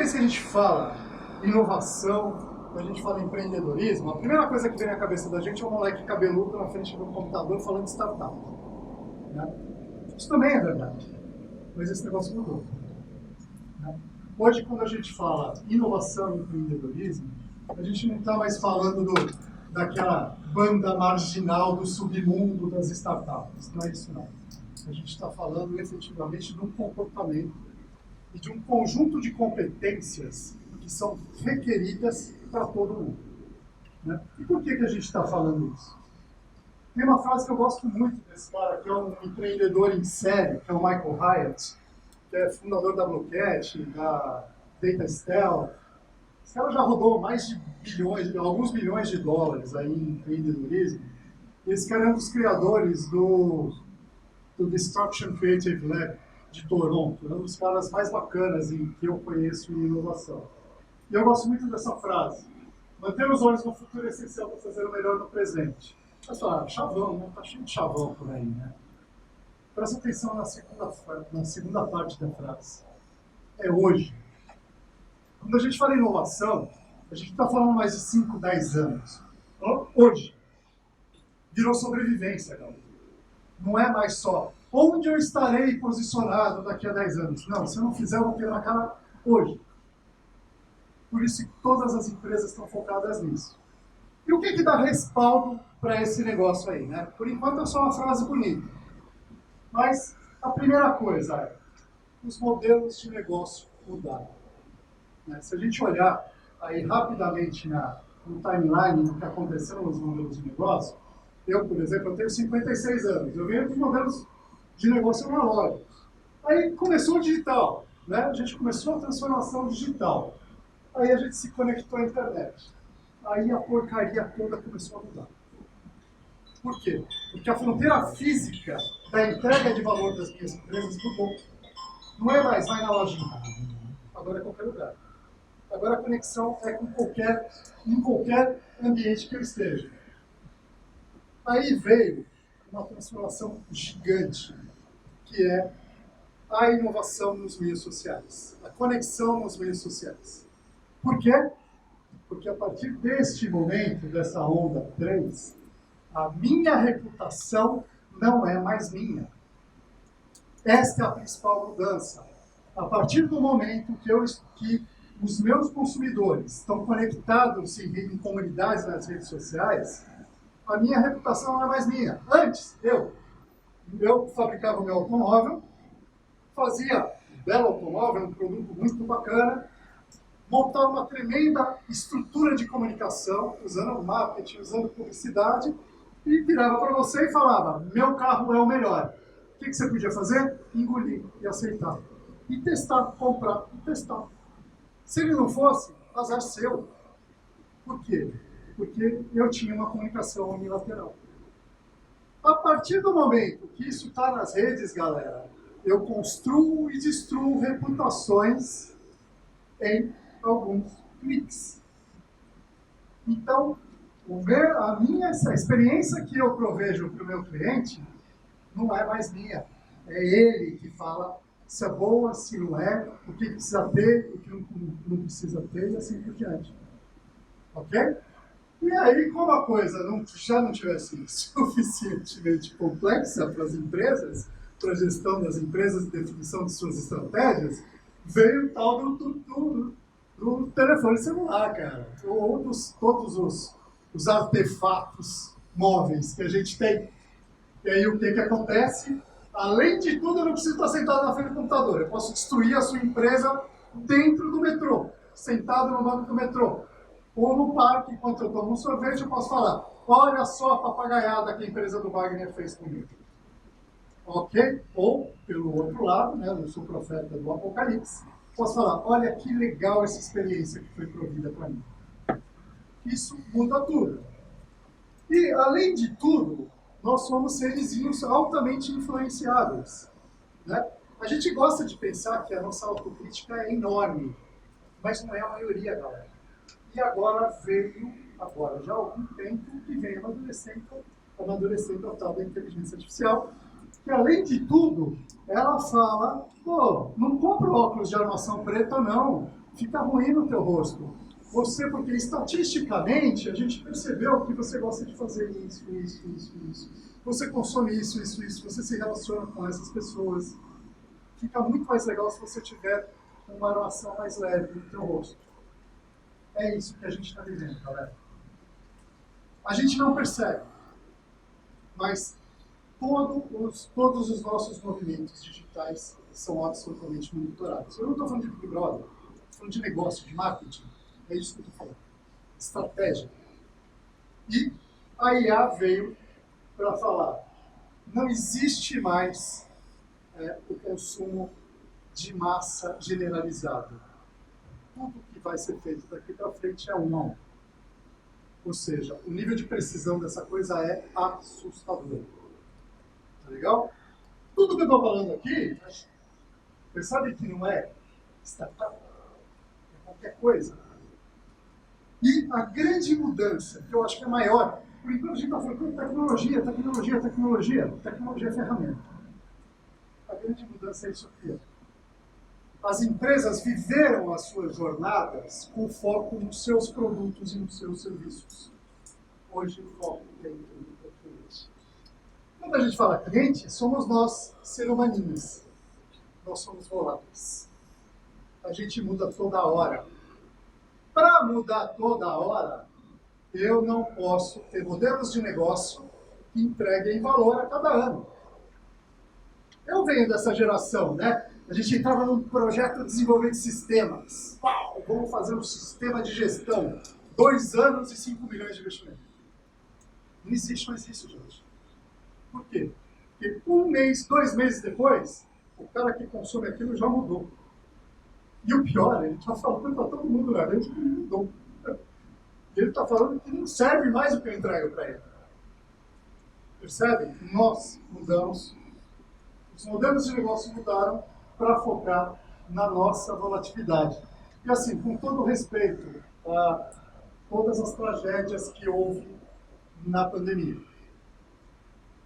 vez que a gente fala inovação, quando a gente fala empreendedorismo, a primeira coisa que vem na cabeça da gente é um moleque cabeludo na frente do computador falando de startup. Né? Isso também é verdade, mas esse negócio mudou. Né? Hoje, quando a gente fala inovação e empreendedorismo, a gente não está mais falando daquela banda marginal do submundo das startups. Não é isso, não. A gente está falando efetivamente de um comportamento e de um conjunto de competências que são requeridas para todo mundo. Né? E por que a gente está falando isso? Tem uma frase que eu gosto muito desse cara, que é um empreendedor em série, que é o Michael Hyatt, que é fundador da Bluecat, da Data Stealth. Esse cara já rodou mais de bilhões, alguns bilhões de dólares aí em empreendedorismo. E esse cara é um dos criadores do Destruction Creative Lab de Toronto. É um dos caras mais bacanas que eu conheço em inovação. E eu gosto muito dessa frase. Manter os olhos no futuro é essencial para fazer o melhor no presente. Mas fala, chavão, né? Tá cheio de chavão por aí, né? Presta atenção na segunda parte da frase. É hoje. Quando a gente fala em inovação, a gente está falando mais de 5, 10 anos. Hoje. Virou sobrevivência, galera. Não é mais só onde eu estarei posicionado daqui a 10 anos. Não, se eu não fizer, eu vou quebrar a cara hoje. Por isso que todas as empresas estão focadas nisso. E o que dá respaldo para esse negócio aí, né? Por enquanto é só uma frase bonita. Mas a primeira coisa é, os modelos de negócio mudaram. Né? Se a gente olhar aí rapidamente no timeline do que aconteceu nos modelos de negócio, eu, por exemplo, eu tenho 56 anos, eu venho de modelos de negócio analógicos. Aí começou o digital, né? A gente começou a transformação digital. Aí a gente se conectou à internet. Aí a porcaria toda começou a mudar. Por quê? Porque a fronteira física da entrega de valor das minhas empresas mudou. Não é mais vai na lojinha. Agora é qualquer lugar. Agora a conexão é em qualquer ambiente que eu esteja. Aí veio uma transformação gigante, que é a inovação nos meios sociais, a conexão nos meios sociais. Por quê? Porque a partir deste momento, dessa onda 3, a minha reputação não é mais minha. Esta é a principal mudança. A partir do momento que os meus consumidores estão conectados em comunidades nas redes sociais, a minha reputação não é mais minha. Antes, eu fabricava o meu automóvel, fazia um belo automóvel, um produto muito bacana, montava uma tremenda estrutura de comunicação, usando marketing, usando publicidade, e virava para você e falava, meu carro é o melhor. O que você podia fazer? Engolir e aceitar. E testar, comprar e testar. Se ele não fosse, azar seu. Por quê? Porque eu tinha uma comunicação unilateral. A partir do momento que isso está nas redes, galera, eu construo e destruo reputações em alguns cliques. Então, essa experiência que eu provejo para o meu cliente não é mais minha. É ele que fala se é boa, se não é, o que precisa ter, o que não precisa ter e assim por diante. Ok? E aí, como a coisa já não tivesse suficientemente complexa para as empresas, para a gestão das empresas e definição de suas estratégias, veio o tal do telefone celular, cara. Ou todos os artefatos móveis que a gente tem. E aí, o que acontece? Além de tudo, eu não preciso estar sentado na frente do computador. Eu posso destruir a sua empresa dentro do metrô, sentado no banco do metrô. Ou no parque, enquanto eu tomo um sorvete, eu posso falar, olha só a papagaiada que a empresa do Wagner fez comigo. Ok? Ou, pelo outro lado, né, eu sou profeta do Apocalipse, posso falar, olha que legal essa experiência que foi provida para mim. Isso muda tudo. E, além de tudo, nós somos serezinhos altamente influenciáveis. Né? A gente gosta de pensar que a nossa autocrítica é enorme, mas não é a maioria, galera. E agora já há algum tempo, que vem amadurecendo a tal da inteligência artificial, que além de tudo, ela fala, pô, não compra óculos de armação preta não, fica ruim no teu rosto. Você, porque estatisticamente a gente percebeu que você gosta de fazer isso, isso, isso, isso. Você consome isso, isso, isso. Você se relaciona com essas pessoas. Fica muito mais legal se você tiver uma armação mais leve no teu rosto. É isso que a gente está vivendo, galera. A gente não percebe, mas todos os nossos movimentos digitais são absolutamente monitorados. Eu não estou falando de Big Brother, estou falando de negócio, de marketing. É isso que eu estou falando. Estratégia. E a IA veio para falar, não existe mais o consumo de massa generalizado. Tudo que vai ser feito daqui para frente é um a um. Ou seja, o nível de precisão dessa coisa é assustador. Tá legal? Tudo que eu estou falando aqui, você sabe que não é startup, é qualquer coisa. E a grande mudança, que eu acho que é maior, por enquanto a gente está falando tecnologia, tecnologia, tecnologia, tecnologia é ferramenta. A grande mudança é isso aqui. As empresas viveram as suas jornadas com foco nos seus produtos e nos seus serviços. Hoje o foco tem muito cliente. Quando a gente fala cliente, somos nós, ser humaninhos. Nós somos voláteis. A gente muda toda hora. Para mudar toda hora, eu não posso ter modelos de negócio que entreguem valor a cada ano. Eu venho dessa geração, né? A gente entrava num projeto de desenvolvimento de sistemas. Uau, vamos fazer um sistema de gestão. 2 anos e 5 milhões de investimento. Não existe mais isso, gente. Por quê? Porque 1 mês, 2 meses depois, o cara que consome aquilo já mudou. E o pior, ele está falando para todo mundo na rede que ele mudou. Ele está falando que não serve mais o que eu entrego para ele. Percebe? Nós mudamos. Os modelos de negócio mudaram para focar na nossa volatilidade. E assim, com todo respeito a todas as tragédias que houve na pandemia,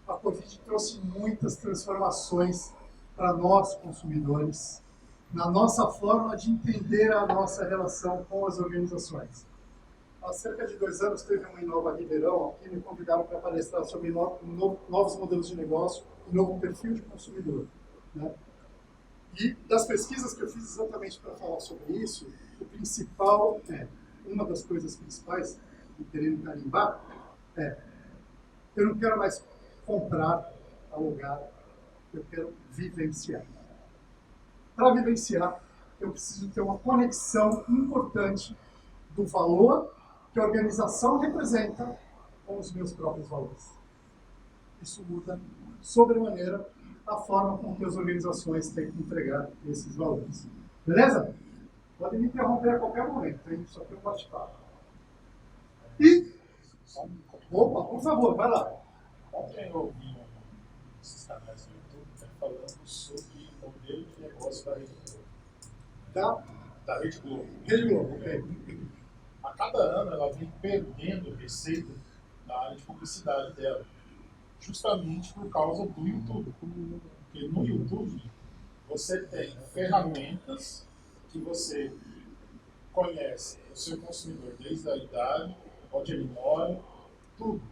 a Covid trouxe muitas transformações para nós, consumidores, na nossa forma de entender a nossa relação com as organizações. Há cerca de 2 anos teve uma Inova Ribeirão, que me convidaram para palestrar sobre novos modelos de negócio e novo perfil de consumidor. Né? E das pesquisas que eu fiz exatamente para falar sobre isso, o principal uma das coisas principais, querendo carimbar, eu não quero mais comprar, alugar, eu quero vivenciar. Para vivenciar, eu preciso ter uma conexão importante do valor que a organização representa com os meus próprios valores. Isso muda sobremaneira a forma com que as organizações têm que entregar esses valores. Beleza? Pode me interromper a qualquer momento, hein? Só que eu bate-papo. E... Opa, por favor, vai lá. Ontem eu ouvi nesses canais do YouTube falando sobre o modelo de negócio da Rede Globo. Da Rede Globo. Rede Globo, ok. A cada ano ela vem perdendo receita na área de publicidade dela, justamente por causa do YouTube. Porque no YouTube você tem ferramentas que você conhece o seu consumidor desde a idade, onde ele mora, tudo.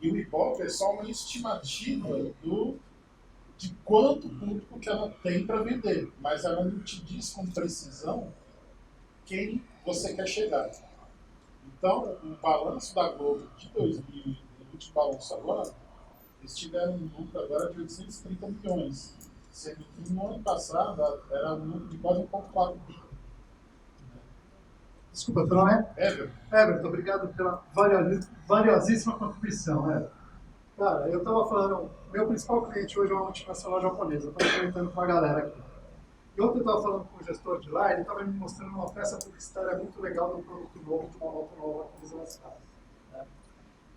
E o Ibope é só uma estimativa de quanto público que ela tem para vender, mas ela não te diz com precisão quem você quer chegar. Então, o balanço da Globo de 2000, o último balanço agora, eles tiveram um lucro agora de 830 milhões, sendo que no ano passado era um lucro de quase 1,4 bilhões. Desculpa, teu nome é? Everton. Everton, obrigado pela valiosíssima contribuição, Everton. Cara, eu estava falando, meu principal cliente hoje é uma multinacional japonesa, estou comentando com a galera aqui. E ontem eu estava falando com o gestor de lá, ele estava me mostrando uma peça publicitária muito legal de um produto novo, de uma moto nova que eles lançaram. Né?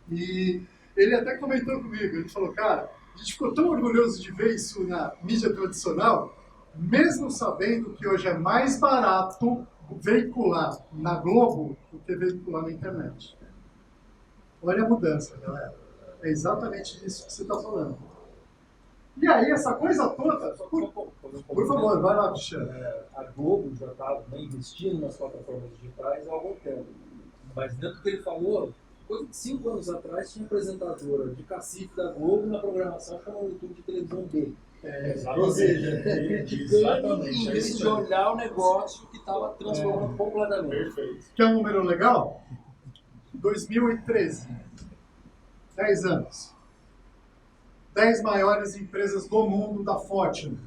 E ele até comentou comigo, ele falou, cara, a gente ficou tão orgulhoso de ver isso na mídia tradicional, mesmo sabendo que hoje é mais barato veicular na Globo do que veicular na internet. Olha a mudança, galera. É exatamente isso que você está falando. E aí, essa coisa toda... Por favor, vai lá, Cristiano. A Globo já está investindo nas plataformas digitais há algum tempo. Mas dentro do que ele falou, coisa de 5 anos atrás, tinha apresentadora de cacife da Globo na programação chamada YouTube de televisão B. Ou seja, criticando em vez de olhar o negócio que estava transformando completamente. Perfeito. Quer um número legal? 2013. 10 anos. 10 maiores empresas do mundo da Fortune.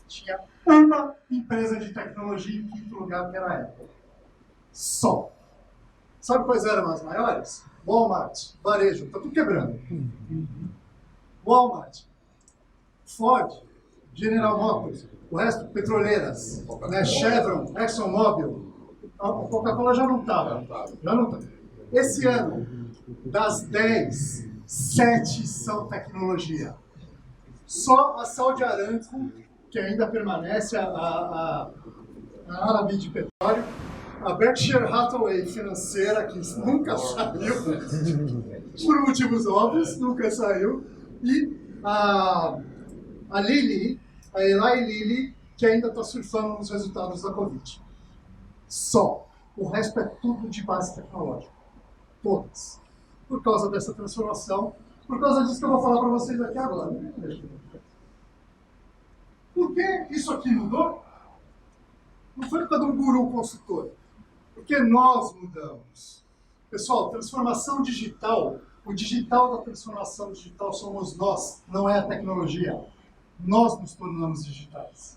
Tinha uma empresa de tecnologia em quinto lugar, que era a Apple. Só. Sabe quais eram as maiores? Walmart, varejo, tá tudo quebrando. Walmart, Ford, General Motors, o resto petroleiras, né? Chevron, ExxonMobil. A Coca-Cola já não estava. Esse ano, das 10, 7 são tecnologia. Só a Saudi Aramco, que ainda permanece, a árabe de petróleo, a Berkshire Hathaway financeira, que nunca saiu, por motivos óbvios, nunca saiu, e a Lilly, a Eli Lilly, que ainda está surfando nos resultados da Covid. Só. O resto é tudo de base tecnológica. Todas. Por causa dessa transformação, por causa disso que eu vou falar para vocês aqui agora. Por que isso aqui mudou? Não foi por causa de um guru consultor. Porque nós mudamos. Pessoal, transformação digital, o digital da transformação digital somos nós, não é a tecnologia. Nós nos tornamos digitais.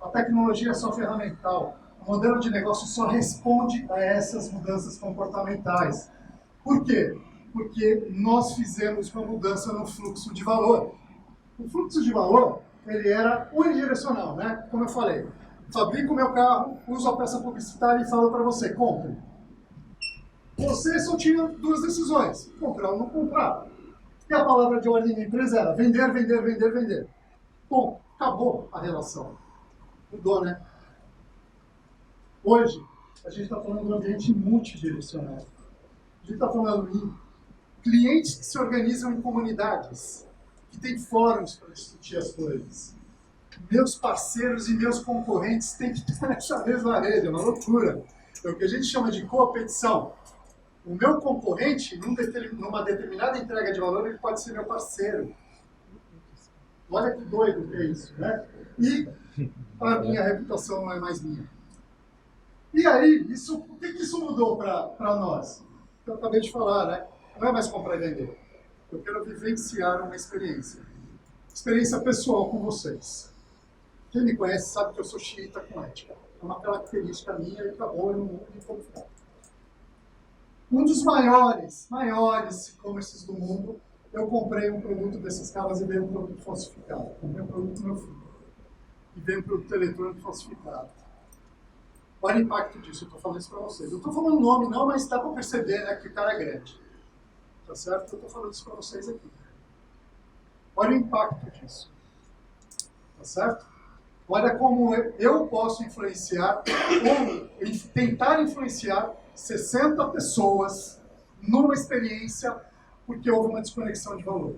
A tecnologia é só ferramental. O modelo de negócio só responde a essas mudanças comportamentais. Por quê? Porque nós fizemos uma mudança no fluxo de valor. O fluxo de valor, ele era unidirecional, né? Como eu falei. Fabrico o meu carro, uso a peça publicitária e falo para você, compre. Você só tinha 2 decisões, comprar ou não comprar. E a palavra de ordem da empresa era vender, vender, vender, vender. Bom, acabou a relação. Mudou, né? Hoje, a gente está falando de um ambiente multidirecional. A gente está falando em clientes que se organizam em comunidades, que têm fóruns para discutir as coisas. Meus parceiros e meus concorrentes têm que estar nessa mesma rede, é uma loucura. É o que a gente chama de competição. O meu concorrente, numa determinada entrega de valor, ele pode ser meu parceiro. Olha que doido que é isso, né? E a minha reputação não é mais minha. E aí, o que isso mudou para nós? Eu acabei de falar, né? Não é mais comprar e vender. Eu quero vivenciar uma experiência. Experiência pessoal com vocês. Quem me conhece sabe que eu sou xiita com ética. É uma característica minha e acabou no mundo e como ficar. Um dos maiores e-commerces do mundo, eu comprei um produto desses caras e veio um produto falsificado. Comprei um produto do meu filho. E veio um produto eletrônico falsificado. Olha o impacto disso, eu estou falando isso para vocês. Eu estou falando o nome não, mas dá para perceber, né, que o cara é grande. Tá certo? Eu estou falando isso para vocês aqui. Olha o impacto disso. Tá certo? Olha como eu posso influenciar, ou tentar influenciar 60 pessoas numa experiência porque houve uma desconexão de valor.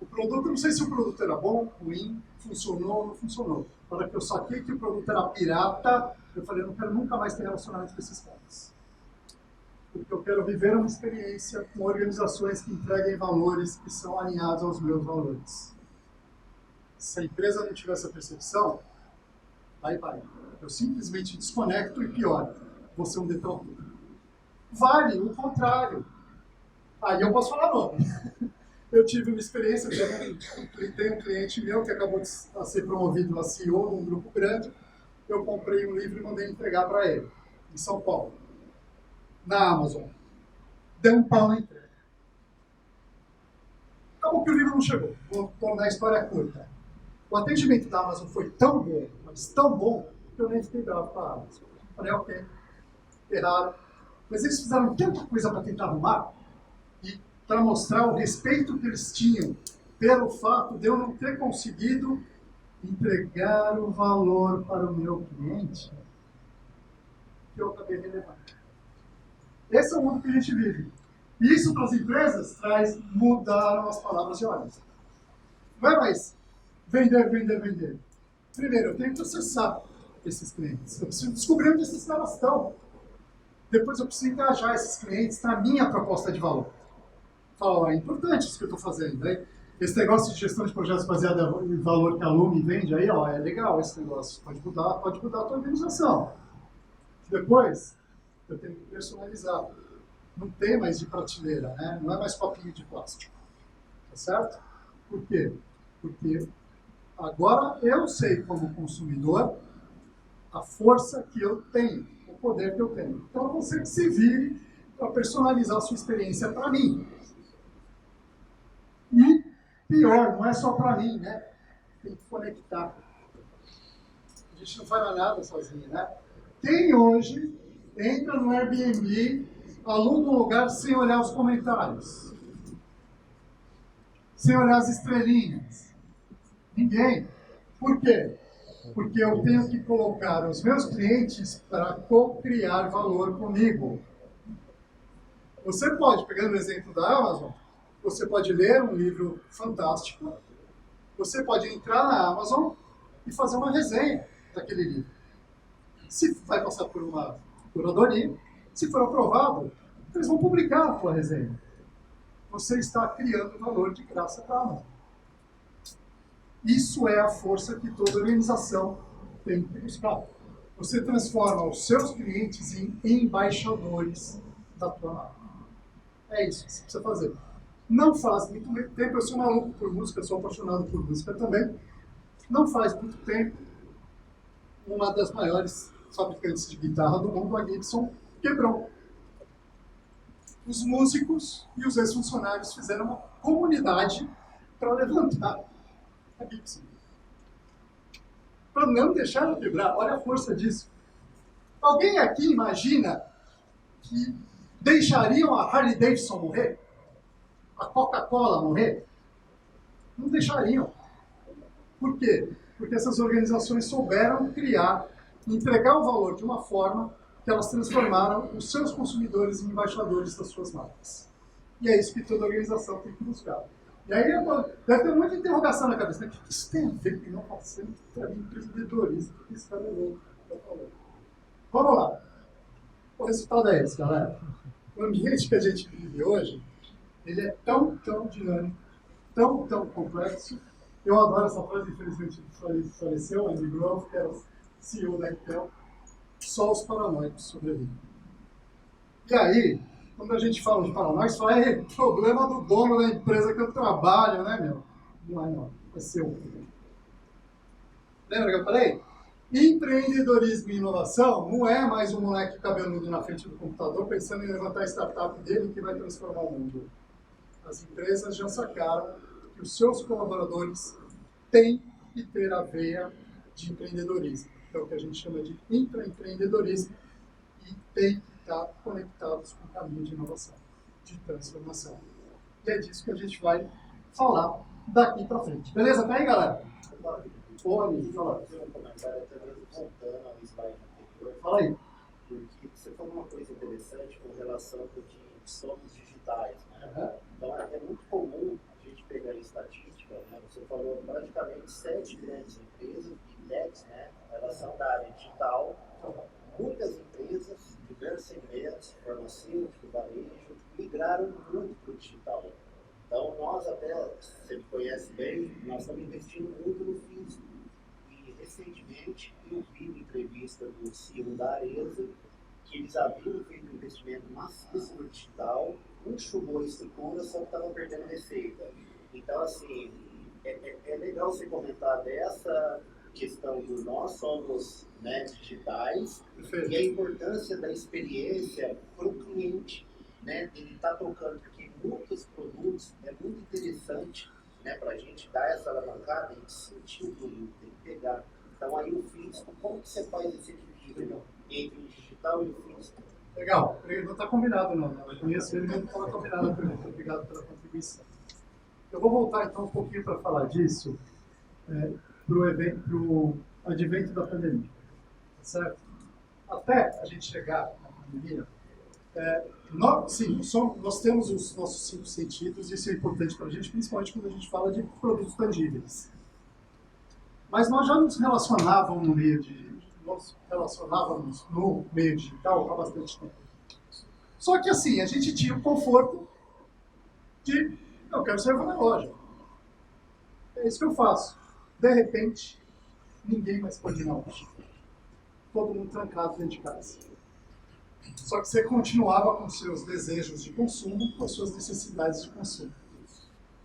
O produto, não sei se o produto era bom, ruim, funcionou ou não funcionou. Na hora que eu saquei que o produto era pirata, eu falei, eu não quero nunca mais ter relacionamento com esses caras. Porque eu quero viver uma experiência com organizações que entreguem valores que são alinhados aos meus valores. Se a empresa não tiver essa percepção, vai. Eu simplesmente desconecto e pior, vou ser um detrator. Vale o contrário. Aí eu posso falar nome. Eu tive uma experiência, tem um cliente meu que acabou de ser promovido a CEO de um grupo grande. Eu comprei um livro e mandei entregar para ele, em São Paulo, na Amazon. Deu um pau na entrega. Acabou que o livro não chegou. Vou tornar a história curta. O atendimento da Amazon foi tão bom, mas tão bom, que eu nem fiquei bravo com a Amazon. Falei, ok, erraram. Mas eles fizeram tanta coisa para tentar arrumar, e para mostrar o respeito que eles tinham pelo fato de eu não ter conseguido entregar o valor para o meu cliente, que eu acabei relevando. Esse é o mundo que a gente vive. E isso para as empresas mudaram as palavras de ordem. Não é mais vender, vender, vender. Primeiro, eu tenho que acessar esses clientes. Eu preciso descobrir onde esses caras estão. Depois eu preciso engajar esses clientes na minha proposta de valor. Fala, é importante isso que eu estou fazendo. Né? Esse negócio de gestão de projetos baseado em valor que a Lume vende aí, ó, é legal esse negócio. Pode mudar a tua organização. Depois, eu tenho que personalizar. Não tem mais de prateleira, né? Não é mais copinho de plástico. Tá certo? Por quê? Porque agora eu sei, como consumidor, a força que eu tenho, o poder que eu tenho. Então, você que se vire para personalizar a sua experiência para mim. E, pior, não é só para mim, né? Tem que conectar. A gente não faz mais nada sozinho, né? Quem hoje entra no Airbnb, aluga um lugar sem olhar os comentários? Sem olhar as estrelinhas? Ninguém. Por quê? Porque eu tenho que colocar os meus clientes para co-criar valor comigo. Você pode, pegando o exemplo da Amazon, você pode ler um livro fantástico, você pode entrar na Amazon e fazer uma resenha daquele livro. Se vai passar por uma curadoria, se for aprovado, eles vão publicar a tua resenha. Você está criando valor de graça para a Amazon. Isso é a força que toda organização tem que buscar. Você transforma os seus clientes em embaixadores da tua marca. É isso que você precisa fazer. Não faz muito tempo, eu sou maluco por música, sou apaixonado por música também. Não faz muito tempo, uma das maiores fabricantes de guitarra do mundo, a Gibson, quebrou. Os músicos e os ex-funcionários fizeram uma comunidade para levantar a Gibson. Para não deixar ela quebrar. Olha a força disso. Alguém aqui imagina que deixariam a Harley Davidson morrer? A Coca-Cola morrer? Não deixariam. Por quê? Porque essas organizações souberam criar, entregar o valor de uma forma que elas transformaram os seus consumidores em embaixadores das suas marcas. E é isso que toda organização tem que buscar. E aí deve ter muita interrogação na cabeça. Né? O que isso tem a ver com inovação para empreendedorismo? O que esse cara é louco? Vamos lá. O resultado é esse, galera. O ambiente que a gente vive hoje, ele é tão dinâmico, tão complexo. Eu adoro essa frase, infelizmente faleceu, Andy Grove, que era o CEO da Intel. Só os paranoicos sobrevivem. E aí, quando a gente fala de paranoicos, fala, é problema do dono da empresa que eu trabalho, né, meu? Não é não, é seu. Lembra que eu falei? Empreendedorismo e inovação não é mais um moleque cabeludo na frente do computador pensando em levantar a startup dele que vai transformar o mundo. As empresas já sacaram que os seus colaboradores têm que ter a veia de empreendedorismo. É o que a gente chama de intraempreendedorismo e tem que estar conectados com o caminho de inovação, de transformação. E é disso que a gente vai falar daqui para frente. Beleza? Tá aí, galera? Pode falar. Fazer um comentário até mesmo voltando ao slide anterior. Fala aí. Porque você falou uma coisa interessante com relação ao que somos digitais, né? Uhum. Então é muito comum a gente pegar a estatística, né? Você falou praticamente 7 grandes empresas, Big Techs, né? Em relação da área digital, muitas empresas, diversos segmentos, farmacêutico, varejo, migraram muito para o digital. Então nós até, você me conhece bem, nós estamos investindo muito no físico. E recentemente eu vi uma entrevista do CEO da Arezzo, que eles haviam feito um investimento maciço no digital, enxugou a estrutura, só que estavam perdendo receita. Então, assim, é legal você comentar dessa questão do nós somos, né, digitais, e a importância da experiência para o cliente, né, ele está tocando, porque muitos produtos é muito interessante, né, para a gente dar essa alavancada, a gente sentir o produto, tem que pegar. Então, aí o físico, como que você faz esse equilíbrio entre o digital e o físico? Legal. Não está combinado, não. Eu conheço ele, mas não estava combinado. Obrigado pela contribuição. Eu vou voltar, então, um pouquinho para falar disso para o advento da pandemia. Tá certo? Até a gente chegar na pandemia, Nós temos os nossos 5 sentidos, e isso é importante para a gente, principalmente quando a gente fala de produtos tangíveis. Mas nós já nos relacionávamos no meio digital há bastante tempo. Só que assim, a gente tinha o conforto de eu quero ser na loja. É isso que eu faço. De repente, ninguém mais pode ir na loja. Todo mundo trancado dentro de casa. Só que você continuava com seus desejos de consumo, com as suas necessidades de consumo.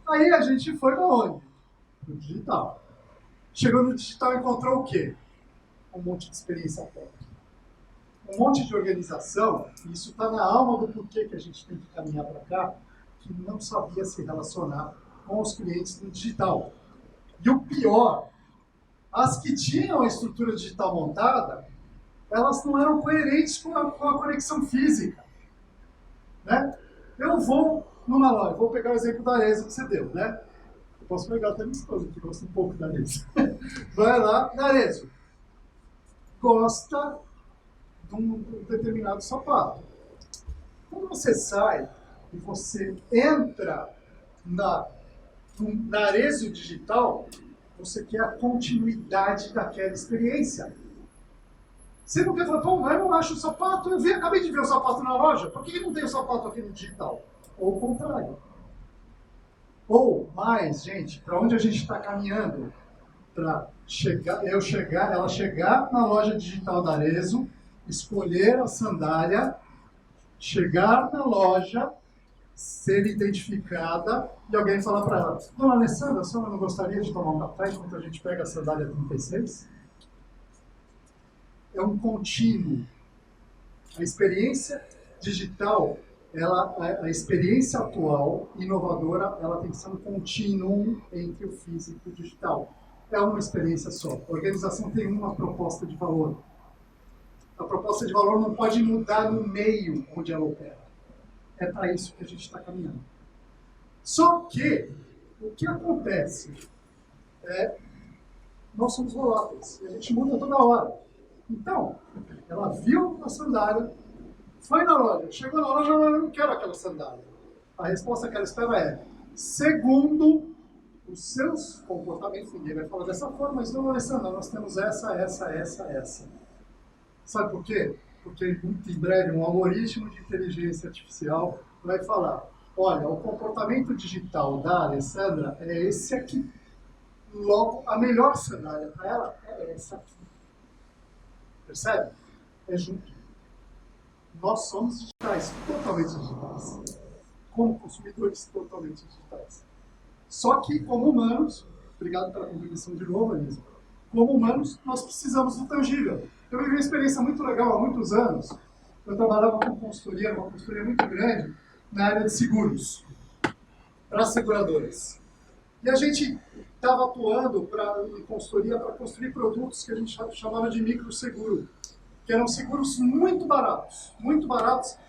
Aí a gente foi para onde? No digital. Chegou no digital e encontrou o quê? Um monte de experiência técnica. Um monte de organização, e isso está na alma do porquê que a gente tem que caminhar para cá, que não sabia se relacionar com os clientes no digital. E o pior, as que tinham a estrutura digital montada, elas não eram coerentes com a conexão física. Né? Eu vou numa loja, vou pegar o exemplo da Arezzo que você deu, né? Eu posso pegar até minha esposa, que gosta um pouco da Arezzo. Vai lá, na Arezzo. Gosta de um determinado sapato. Quando você sai e você entra na Arezzo digital, você quer a continuidade daquela experiência. Você não quer falar, pô, mas eu não acho o sapato, acabei de ver o sapato na loja, por que não tem o sapato aqui no digital? Ou o contrário. Ou mais, gente, para onde a gente está caminhando? Para ela chegar na loja digital da Arezzo, escolher a sandália, chegar na loja, ser identificada e alguém falar para ela, dona Alessandra, a senhora não gostaria de tomar um café enquanto a gente pega a sandália 36? É um contínuo. A experiência digital, a experiência atual, inovadora, ela tem que ser um contínuo entre o físico e o digital. É uma experiência só. A organização tem uma proposta de valor. A proposta de valor não pode mudar no meio onde ela opera. É para isso que a gente está caminhando. Só que, o que acontece é, nós somos voláteis, e a gente muda toda hora. Então, ela viu a sandália, foi na loja, chegou na loja, eu não quero aquela sandália. A resposta que ela espera é, segundo os seus comportamentos, ninguém vai falar dessa forma, mas não, Alessandra, nós temos essa. Sabe por quê? Porque muito em breve um algoritmo de inteligência artificial vai falar, olha, o comportamento digital da Alessandra é esse aqui. Logo, a melhor sandália para ela é essa aqui. Percebe? É junto. Nós somos digitais, totalmente digitais. Como consumidores, totalmente digitais. Só que, como humanos, obrigado pela contribuição de novo, Elisa, como humanos, nós precisamos do tangível. Eu vivi uma experiência muito legal há muitos anos. Eu trabalhava com consultoria, uma consultoria muito grande, na área de seguros, para as seguradoras. E a gente estava atuando em consultoria para construir produtos que a gente chamava de microseguro, que eram seguros muito baratos,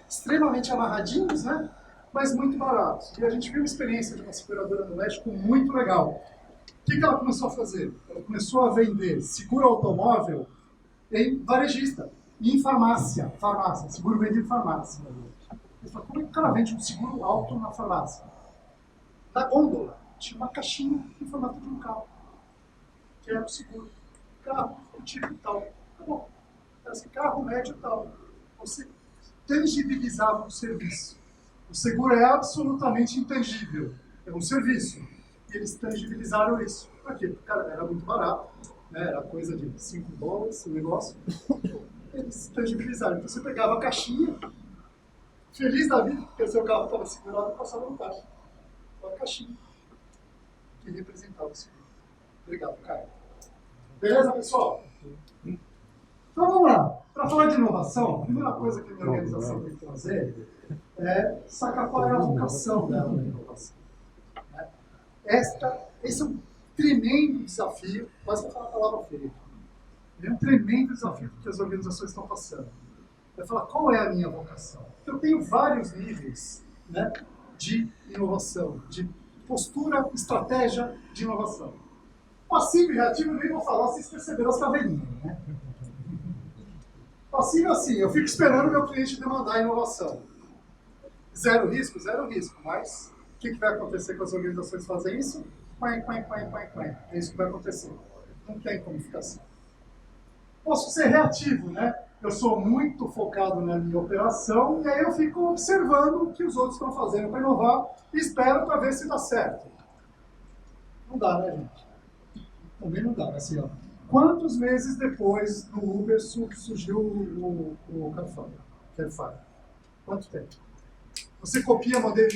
extremamente amarradinhos, né? Mas muito baratos. E a gente viu uma experiência de uma seguradora no México muito legal. O que ela começou a fazer? Ela começou a vender seguro automóvel em varejista, e em farmácia, seguro vendido em farmácia. Eu falei, como é que o cara vende um seguro auto na farmácia? Na gôndola, tinha uma caixinha em formato de um carro, que era o seguro. Carro, o tipo tal. Tá bom, esse carro médio tal. Você tangibilizava o serviço. O seguro é absolutamente intangível, é um serviço. E eles tangibilizaram isso. Por quê? Porque, cara, era muito barato, né? Era coisa de $5 o negócio. Eles tangibilizaram. Então você pegava a caixinha, feliz da vida, porque o seu carro estava segurado e passava no caixa. Uma caixinha que representava o seguro. Obrigado, Caio. Beleza, pessoal? Então vamos lá. Para falar de inovação, a primeira coisa que a minha organização tem que fazer é sacar qual é a vocação dela da inovação. Esse é um tremendo desafio, quase que eu falo a palavra feia. É um tremendo desafio que as organizações estão passando. É falar qual é a minha vocação. Eu tenho vários níveis, né, de inovação, de postura, estratégia de inovação. Passivo e reativo, eu nem vou falar, vocês perceberam as caveirinhas, né? Passivo assim, eu fico esperando o meu cliente demandar a inovação. Zero risco, mas o que vai acontecer com as organizações que fazem isso? É isso que vai acontecer. Não tem como ficar assim. Posso ser reativo, né? Eu sou muito focado na minha operação e aí eu fico observando o que os outros estão fazendo para inovar e espero para ver se dá certo. Não dá, né, gente? Também não dá, assim, ó. Quantos meses depois do Uber surgiu o Carify? Quanto tempo? Você copia modelo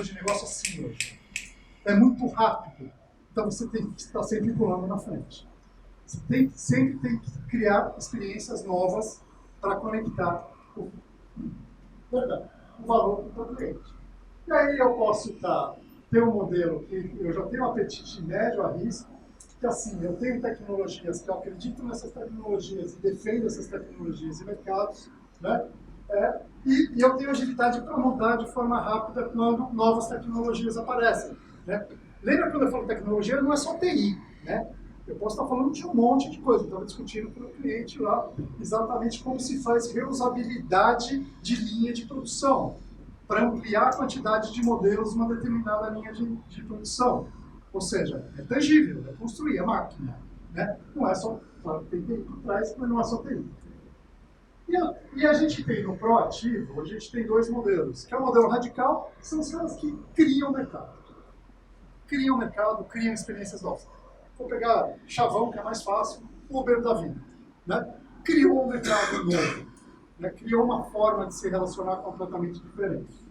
de negócio assim hoje. É muito rápido. Então você tem que estar sempre pulando na frente. Você sempre tem que criar experiências novas para conectar o valor para o cliente. E aí eu posso ter um modelo que eu já tenho um apetite médio a risco, que assim, eu tenho tecnologias que eu acredito nessas tecnologias e defendo essas tecnologias e mercados, né? E eu tenho agilidade para mudar de forma rápida quando novas tecnologias aparecem, né? Lembra quando eu falo tecnologia, não é só TI, né? Eu posso estar falando de um monte de coisa. Eu estava discutindo com o cliente lá exatamente como se faz reusabilidade de linha de produção para ampliar a quantidade de modelos numa determinada linha de produção. Ou seja, é tangível, é construir a máquina, né? Não é só, claro, tem TI por trás, mas não é só TI. E a gente tem no proativo, a gente tem dois modelos, que é o modelo radical, que são os caras que criam mercado. Criam experiências novas. Vou pegar Chavão, que é mais fácil, Uber da vida, né? Criou um mercado novo, né? Criou uma forma de se relacionar completamente diferente.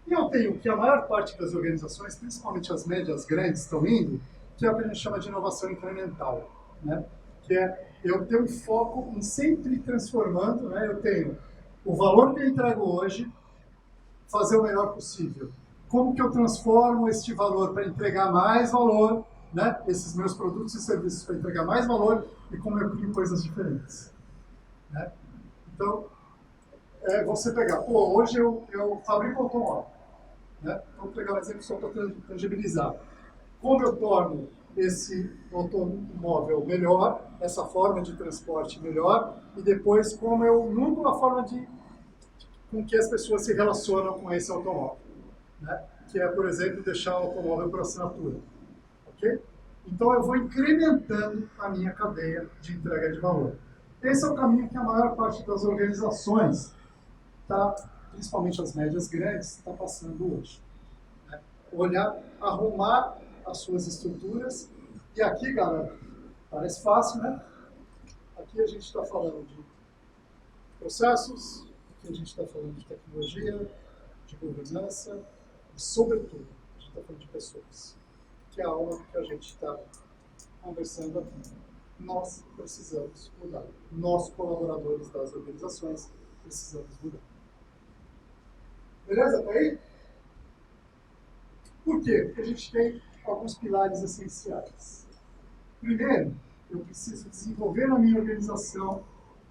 E eu tenho que a maior parte das organizações, principalmente as médias grandes, estão indo, que é o que a gente chama de inovação incremental, né? Que é eu ter um foco em sempre transformando, né? Eu tenho o valor que eu entrego hoje, fazer o melhor possível. Como que eu transformo este valor para entregar mais valor, né? Esses meus produtos e serviços para entregar mais valor e como eu crio coisas diferentes, né? Então, você pegar, hoje eu fabrico automóvel, né? Vamos pegar um exemplo só para tangibilizar. Como eu torno esse automóvel melhor, essa forma de transporte melhor, e depois como eu mudo a forma com que as pessoas se relacionam com esse automóvel, né? Que é, por exemplo, deixar o automóvel por assinatura. Okay? Então eu vou incrementando a minha cadeia de entrega de valor. Esse é o caminho que a maior parte das organizações, principalmente as médias grandes, está passando hoje. Né? Arrumar as suas estruturas. E aqui, galera, parece fácil, né? Aqui a gente está falando de processos, aqui a gente está falando de tecnologia, de governança, e, sobretudo, a gente está falando de pessoas, que é a aula que a gente está conversando aqui. Nós precisamos mudar. Nós, colaboradores das organizações, precisamos mudar. Beleza? Tá aí? Por quê? Porque a gente tem alguns pilares essenciais. Primeiro, eu preciso desenvolver na minha organização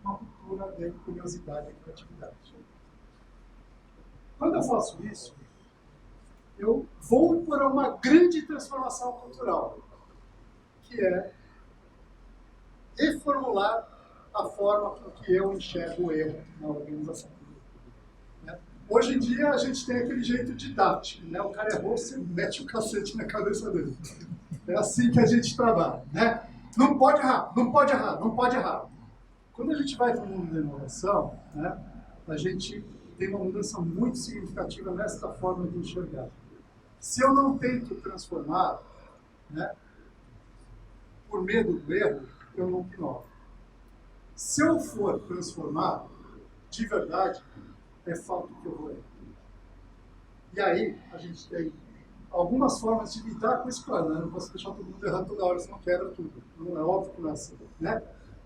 uma cultura de curiosidade e criatividade. Quando eu faço isso, eu vou para uma grande transformação cultural, que é reformular a forma com que eu enxergo o erro na organização. Hoje em dia a gente tem aquele jeito didático, né? O cara errou, você mete o cacete na cabeça dele. É assim que a gente trabalha, né? Não pode errar, não pode errar, não pode errar. Quando a gente vai para o mundo da inovação, né, a gente tem uma mudança muito significativa nessa forma de enxergar. Se eu não tento transformar, né, por medo do erro, eu não inovo. Se eu for transformar, de verdade, é fato que eu vou errar. E aí, a gente tem algumas formas de lidar com isso, claro, né? Não posso deixar todo mundo errando toda hora, senão quebra tudo. Não é óbvio que não é assim, né?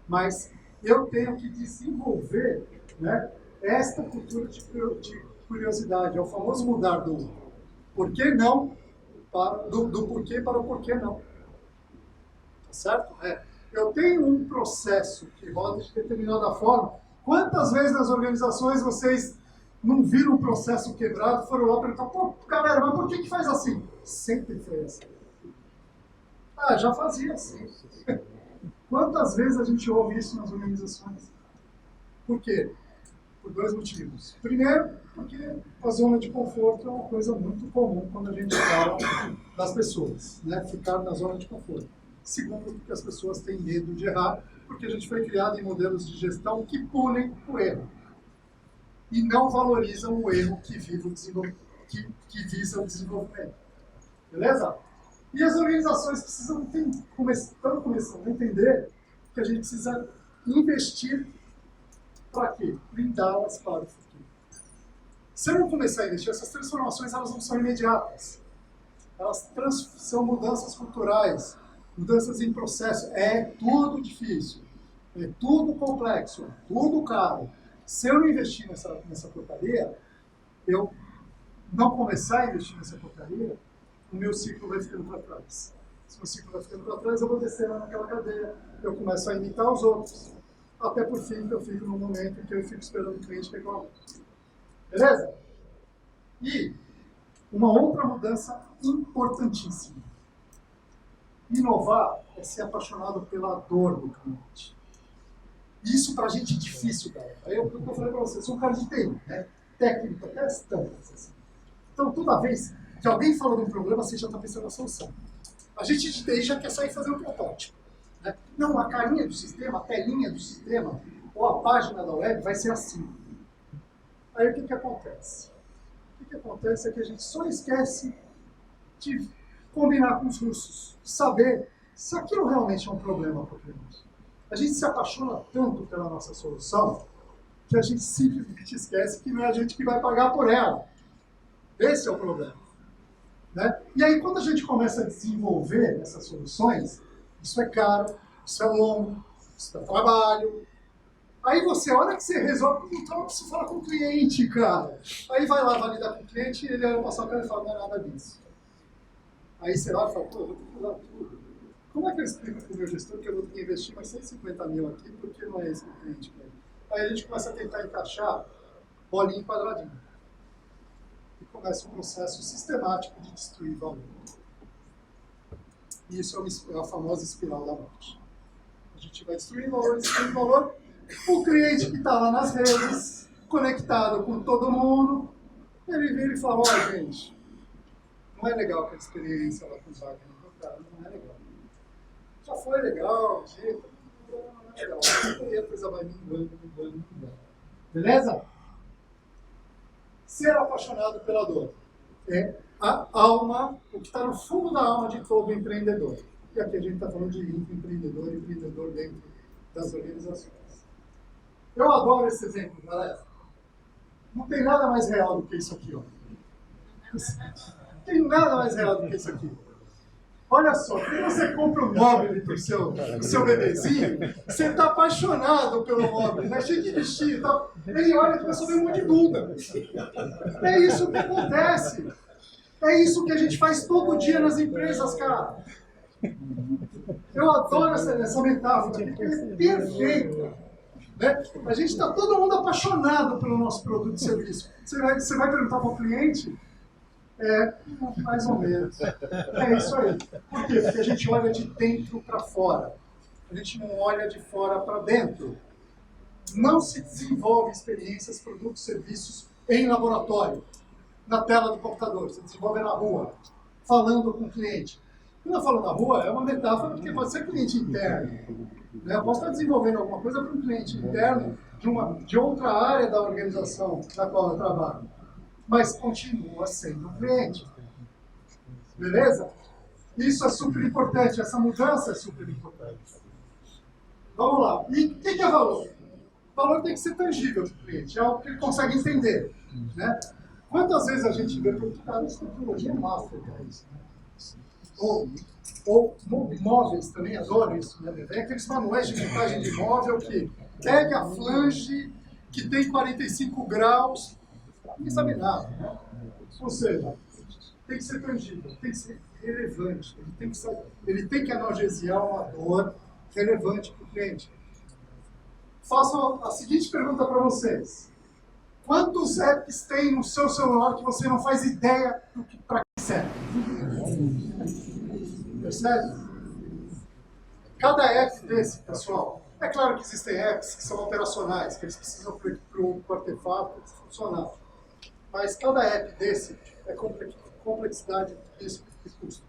Mas eu tenho que desenvolver, né, esta cultura de curiosidade. É o famoso mudar do porquê não, do porquê para o porquê não. Tá certo? Eu tenho um processo que roda de determinada forma. Quantas vezes nas organizações vocês não viram um processo quebrado, foram lá perguntar, galera, mas por que faz assim? Sempre foi assim. Já fazia assim. Quantas vezes a gente ouve isso nas organizações? Por quê? Por dois motivos. Primeiro, porque a zona de conforto é uma coisa muito comum quando a gente fala das pessoas, né? Ficar na zona de conforto. Segundo, porque as pessoas têm medo de errar, porque a gente foi criado em modelos de gestão que punem o erro e não valorizam o erro que visa o desenvolvimento. Beleza? E as organizações estão começando a entender que a gente precisa investir para quê? Blindá-las para o futuro. Se eu não começar a investir, essas transformações elas não são imediatas. Elas são mudanças culturais, mudanças em processo. É tudo difícil, é tudo complexo, é tudo caro. Se eu não investir nessa porcaria, eu não começar a investir nessa porcaria, o meu ciclo vai ficando para trás. Se o meu ciclo vai ficando para trás, eu vou descendo naquela cadeia, eu começo a imitar os outros, até por fim eu fico num momento em que eu fico esperando o cliente pegar o outro. Beleza? E uma outra mudança importantíssima. Inovar é ser apaixonado pela dor do cliente. Isso pra gente é difícil, cara. Aí eu falei pra você, sou um cara de TI, né? Técnico, até as tampas, assim. Então, toda vez que alguém fala de um problema, você já está pensando na solução. A gente de TI já quer sair fazer um protótipo. Né? Não, a carinha do sistema, a telinha do sistema, ou a página da web vai ser assim. Aí o que acontece? O que acontece é que a gente só esquece de combinar com os russos, saber se aquilo realmente é um problema para o cliente. A gente se apaixona tanto pela nossa solução que a gente simplesmente esquece que não é a gente que vai pagar por ela. Esse é o problema. Né? E aí, quando a gente começa a desenvolver essas soluções, isso é caro, isso é longo, isso dá trabalho. Aí você, a hora que você resolve, então eu preciso falar com o cliente, cara. Aí vai lá validar com o cliente e ele vai passar o cara e fala, não é nada disso. Aí você vai e fala, pô, eu vou ter que mudar tudo. Como é que eu explico para o meu gestor que eu vou ter que investir mais 150 mil aqui porque não é esse o cliente quer? Aí a gente começa a tentar encaixar bolinha em quadradinho. E começa um processo sistemático de destruir valor. E isso é a famosa espiral da morte. A gente vai destruindo valor. O cliente que está lá nas redes, conectado com todo mundo, ele vira e fala, ó, gente, não é legal aquela experiência lá com os Wagner, cara, não é legal. Já foi legal, jeito, não é legal. E a coisa vai minguando. Beleza? Ser apaixonado pela dor é a alma, o que está no fundo da alma de todo empreendedor. E aqui a gente está falando de empreendedor dentro das organizações. Eu adoro esse exemplo, galera. Não tem nada mais real do que isso aqui, ó. Não tem nada mais real do que isso aqui. Olha só, quando você compra um móvel para o seu bebezinho, você está apaixonado pelo móvel, né? Cheio de vestido e tal. Ele olha e começa a ver um monte de bunda. É isso que acontece. É isso que a gente faz todo dia nas empresas, cara. Eu adoro essa metáfora, porque é perfeita. Né? A gente está todo mundo apaixonado pelo nosso produto e serviço. Você vai perguntar para o cliente, mais ou menos. É isso aí. Por quê? Porque a gente olha de dentro para fora. A gente não olha de fora para dentro. Não se desenvolve experiências, produtos, serviços em laboratório, na tela do computador. Se desenvolve na rua, falando com o cliente. Quando eu falo na rua, é uma metáfora porque pode ser cliente interno. Né? Eu posso estar desenvolvendo alguma coisa para um cliente interno de outra área da organização na qual eu trabalho. Mas continua sendo um cliente. Beleza? Isso é super importante, essa mudança é super importante. Vamos lá. E o que é valor? O valor tem que ser tangível para o cliente, é algo que ele consegue entender. Né? Quantas vezes a gente vê, porque cara, essa tecnologia é máfia, cara, isso, né? Ou móveis também, adoro isso. Né? Tem aqueles manuais de montagem de móvel que pega a flange, que tem 45 graus, ninguém sabe nada. Né? Ou seja, tem que ser tangível, tem que ser relevante, ele tem que analgesiar uma dor relevante para o cliente. Faço a seguinte pergunta para vocês. Quantos apps tem no seu celular que você não faz ideia para que serve? Percebe? Cada app desse, pessoal, É claro que existem apps que são operacionais, que eles precisam para o artefato funcionar. Mas cada app desse é complexidade, risco e custo.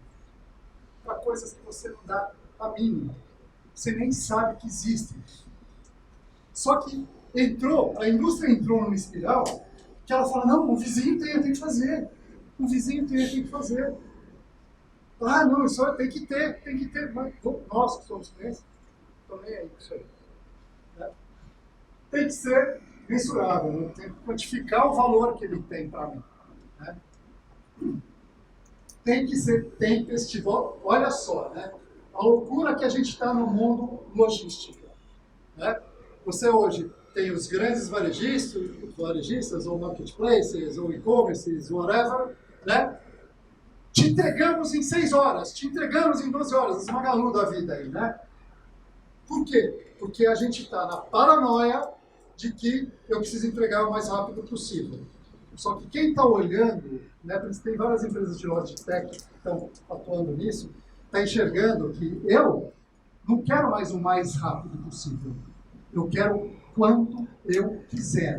Para coisas que você não dá a mínima. Você nem sabe que existem. Só que a indústria entrou numa espiral que ela fala, não, o vizinho tem, eu tenho que fazer. O vizinho tem, eu tenho que fazer. Ah, não, isso tem que ter. Mas nós que somos clientes, estou nem aí com isso aí. Né? Tem que ser mensurável, né? Tem que quantificar o valor que ele tem para mim. Né? Tem que ter esse tipo, olha só, né? A loucura que a gente está no mundo logística. Né? Você hoje tem os grandes varejistas ou marketplaces, ou e-commerces, whatever, né? Te entregamos em 6 horas, te entregamos em 12 horas, as Magalu da vida aí, né? Por quê? Porque a gente está na paranoia de que eu preciso entregar o mais rápido possível. Só que quem está olhando, né, tem várias empresas de logitech que estão atuando nisso, está enxergando que eu não quero mais o mais rápido possível. Eu quero quanto eu quiser.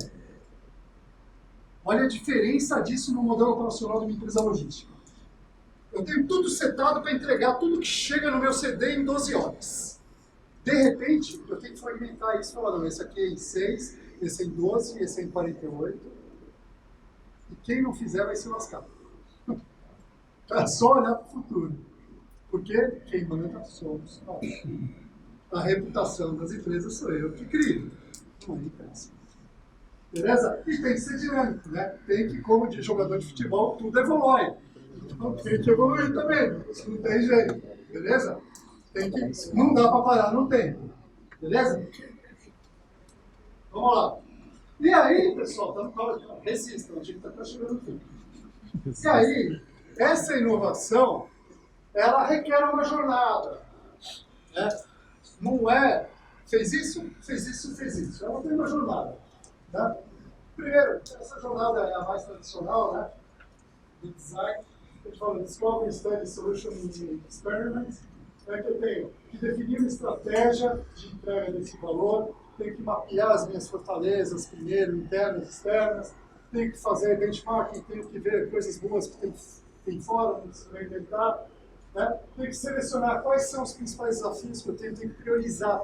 Olha a diferença disso no modelo operacional de uma empresa logística. Eu tenho tudo setado para entregar tudo que chega no meu CD em 12 horas. De repente, eu tenho que fragmentar isso e falar, não, esse aqui é em 6, esse é em 12, esse é em 48. E quem não fizer vai se lascar. É só olhar para o futuro. Porque quem manda somos nós. A reputação das empresas sou eu que crio. Não é empresa. Beleza? E tem que ser dinâmico, né? Tem que, como de jogador de futebol, tudo evolui. Então tem que evoluir também. Não tem jeito. Beleza? Não dá para parar no tempo. Beleza? Vamos lá. E aí, pessoal, estamos falando de resistam, a gente está chegando no fim. E aí, essa inovação, ela requer uma jornada. Né? Não é, fez isso. Ela tem uma jornada. Né? Primeiro, essa jornada é a mais tradicional, né? Do design. A gente fala Discovery, Study, Solution e Experiment. É que eu tenho que definir uma estratégia de entrega desse valor, tenho que mapear as minhas fortalezas primeiro, internas, externas, tenho que fazer benchmarking, tenho que ver coisas boas que tem fora, não precisa inventar, né? Tenho que selecionar quais são os principais desafios que eu tenho que priorizar.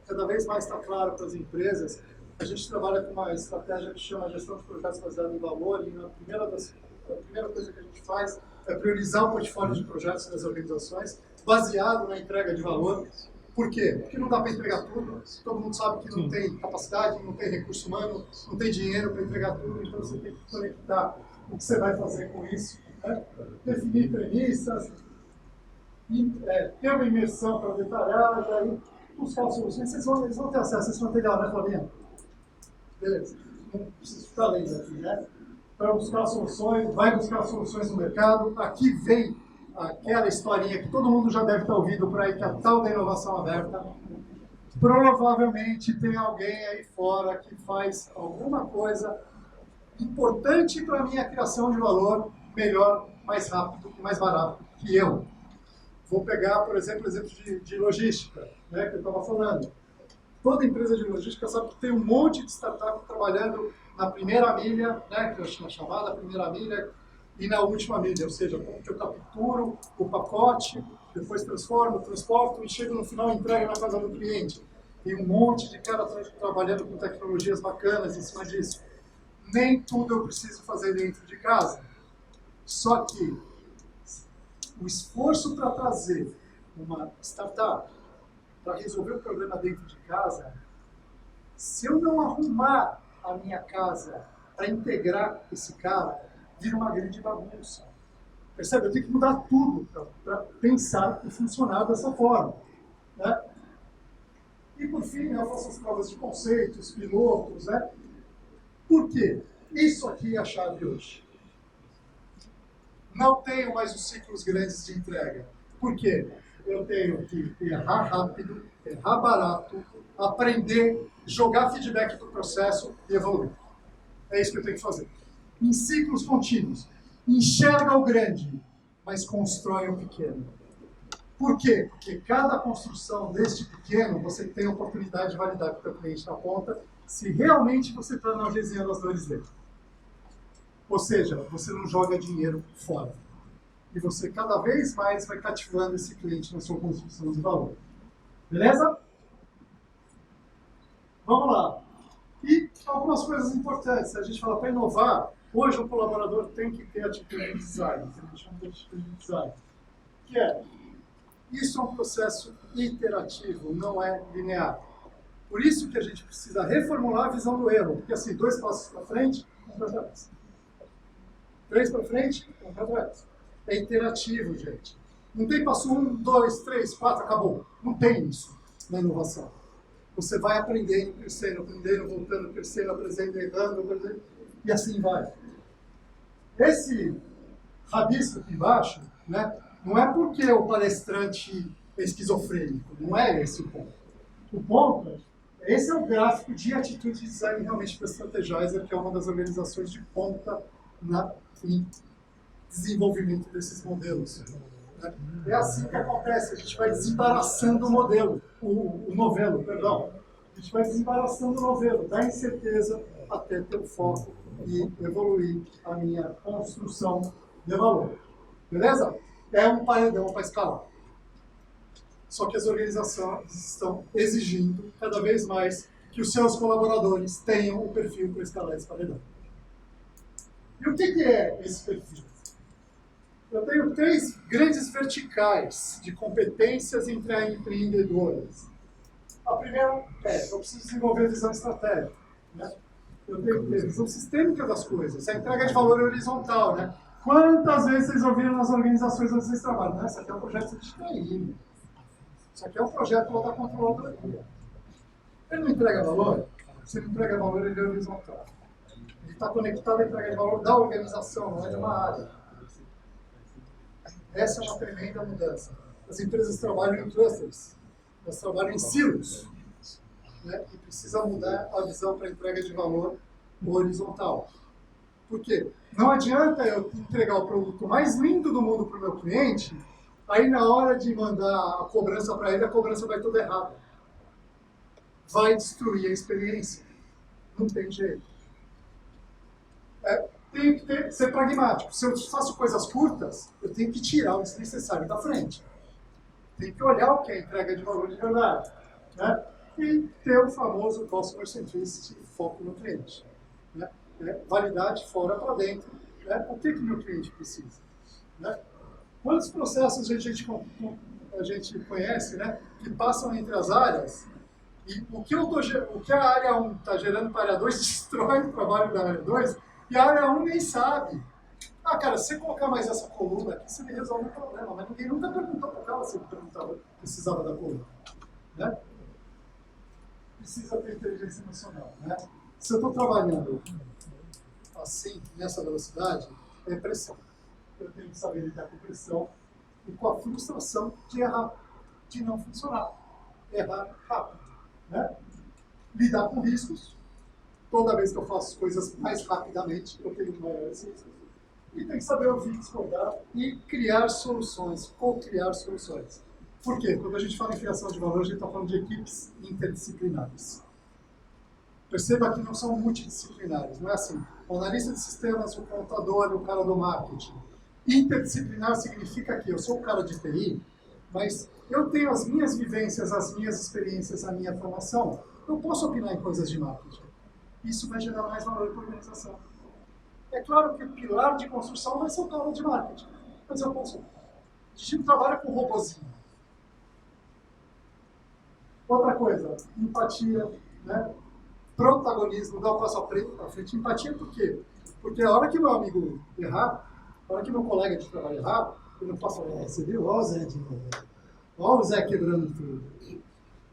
Cada vez mais está claro para as empresas. A gente trabalha com uma estratégia que chama gestão de projetos baseada em valor, e a primeira coisa que a gente faz é priorizar o portfólio de projetos das organizações, baseado na entrega de valor. Por quê? Porque não dá para entregar tudo. Todo mundo sabe que não tem capacidade, não tem recurso humano, não tem dinheiro para entregar tudo, então você tem que conectar o que você vai fazer com isso. Né? Definir premissas, ter uma imersão para detalhar, e aí buscar soluções. Eles vão ter acesso a esse material, né, Flavinha? Beleza. Não preciso ficar lendo aqui, né? Para buscar soluções, vai buscar soluções no mercado. Aqui vem aquela historinha que todo mundo já deve estar ouvindo por aí, que é a tal da inovação aberta. Provavelmente tem alguém aí fora que faz alguma coisa importante para a minha criação de valor melhor, mais rápido e mais barato que eu. Vou pegar, por exemplo, de logística, né, que eu estava falando. Toda empresa de logística sabe que tem um monte de startup trabalhando na primeira milha, né, que eu tinha chamado a primeira milha, e na última milha, ou seja, como que eu capturo o pacote, depois transformo, transporto e chego no final e entrego na casa do cliente. Tem um monte de cara trabalhando com tecnologias bacanas em cima disso. Nem tudo eu preciso fazer dentro de casa. Só que o esforço para trazer uma startup para resolver o problema dentro de casa, se eu não arrumar a minha casa para integrar esse cara, vira uma grande bagunça. Percebe? Eu tenho que mudar tudo para pensar e funcionar dessa forma. Né? E por fim, eu faço as provas de conceitos, pilotos. Né? Por quê? Isso aqui é a chave hoje. Não tenho mais os ciclos grandes de entrega. Por quê? Eu tenho que errar rápido, errar barato, aprender, jogar feedback do processo e evoluir. É isso que eu tenho que fazer. Em ciclos contínuos. Enxerga o grande, mas constrói o pequeno. Por quê? Porque cada construção deste pequeno, você tem a oportunidade de validar com o teu cliente na ponta se realmente você está na resenha das dores dele. Ou seja, você não joga dinheiro fora. E você cada vez mais vai cativando esse cliente na sua construção de valor. Beleza? Vamos lá. E algumas coisas importantes. Se a gente fala para inovar, hoje o colaborador tem que ter atitude de design. Que a gente chama de atitude de design. Que é, isso é um processo iterativo, não é linear. Por isso que a gente precisa reformular a visão do erro. Porque assim, 2 passos para frente, 1 para trás. 3 para frente, 1 para trás. É iterativo, gente. Não tem passo 1, 2, 3, 4, acabou. Não tem isso na inovação. Você vai aprendendo, aprendendo, voltando, crescendo, aprendendo, errando, aprendendo, e assim vai. Esse rabisco aqui embaixo, né, não é porque o palestrante é esquizofrênico, não é esse o ponto. O ponto, esse é o gráfico de atitude de design realmente para Strategizer, que é uma das organizações de ponta em desenvolvimento desses modelos. É assim que acontece, a gente vai desembaraçando o modelo, o novelo, perdão. A gente vai desembaraçando o novelo, da incerteza até ter o foco e evoluir a minha construção de valor. Beleza? É um paredão para escalar. Só que as organizações estão exigindo cada vez mais que os seus colaboradores tenham o perfil para escalar esse paredão. E o que é esse perfil? Eu tenho 3 grandes verticais de competências empreendedoras. A primeira é, eu preciso desenvolver visão estratégica. Né? Eu tenho que ter visão sistêmica das coisas. A entrega de valor é horizontal. Né? Quantas vezes vocês ouviram nas organizações onde vocês trabalham? Isso aqui é um projeto de TI. Isso aqui é um projeto lá da controladoria. Ele não entrega valor? Se ele entrega valor, ele é horizontal. Ele está conectado à entrega de valor da organização, não é de uma área. Essa é uma tremenda mudança. As empresas trabalham em clusters, elas trabalham em silos, né? E precisa mudar a visão para a entrega de valor horizontal. Por quê? Não adianta eu entregar o produto mais lindo do mundo para o meu cliente, aí na hora de mandar a cobrança para ele, a cobrança vai toda errada. Vai destruir a experiência. Não tem jeito. Tenho que ser pragmático. Se eu faço coisas curtas, eu tenho que tirar o desnecessário da frente. Tenho que olhar o que é entrega de valor de verdade. Né? E ter o famoso customer centricity, foco no cliente. Né? Validar de fora para dentro. Né? O que meu cliente precisa? Né? Quantos processos a gente conhece, né, que passam entre as áreas e o que a área 1 está gerando para a área 2 destrói o trabalho da área 2 e a área 1 nem sabe. Ah, cara, se você colocar mais essa coluna aqui, você me resolve o problema. Mas ninguém nunca perguntou para ela se precisava da coluna. Né? Precisa ter inteligência emocional. Né? Se eu estou trabalhando assim, nessa velocidade, é pressão. Eu tenho que saber lidar com pressão e com a frustração de errar, de não funcionar. Errar rápido. Né? Lidar com riscos. Toda vez que eu faço coisas mais rapidamente, eu tenho maiores riscos. E tem que saber ouvir, discordar e criar soluções, co-criar soluções. Por quê? Quando a gente fala em criação de valor, a gente está falando de equipes interdisciplinares. Perceba que não são multidisciplinares, não é assim. O analista de sistemas, o contador, o cara do marketing. Interdisciplinar significa que eu sou o cara de TI, mas eu tenho as minhas vivências, as minhas experiências, a minha formação. Eu posso opinar em coisas de marketing. Isso vai gerar mais valor para a organização. É claro que o pilar de construção vai ser o cara de marketing, mas eu posso. A gente não trabalha com robozinho. Outra coisa, empatia, né? Protagonismo, dar o passo à frente. Empatia por quê? Porque a hora que meu amigo errar, a hora que meu colega de trabalho errar, eu não posso falar, você viu? Olha o Zé de novo. Olha o Zé quebrando tudo.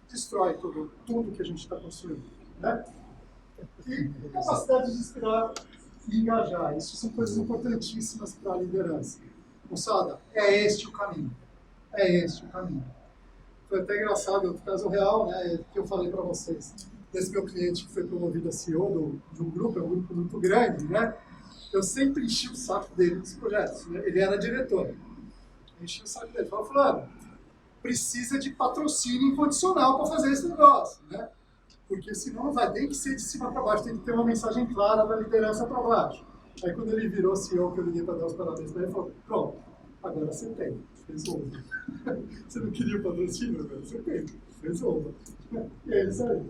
Destrói tudo que a gente está construindo. Né? E capacidade de inspirar e engajar. Isso são coisas importantíssimas para a liderança. Moçada, é este o caminho. É este o caminho. Foi até engraçado, outro caso real, né, que eu falei para vocês. Esse meu cliente que foi promovido a CEO de um grupo, é um grupo muito grande, né? Eu sempre enchi o saco dele nos projetos. Né? Ele era diretor. Eu enchi o saco dele. Falava, fulano, precisa de patrocínio incondicional para fazer esse negócio, né? Porque senão não vai, tem que ser de cima para baixo, tem que ter uma mensagem clara da liderança para baixo. Aí quando ele virou CEO, que eu liguei para dar os parabéns para ele, ele falou, pronto, agora você tem, resolva. Você não queria patrocínio? Agora você tem, resolva. E é isso aí.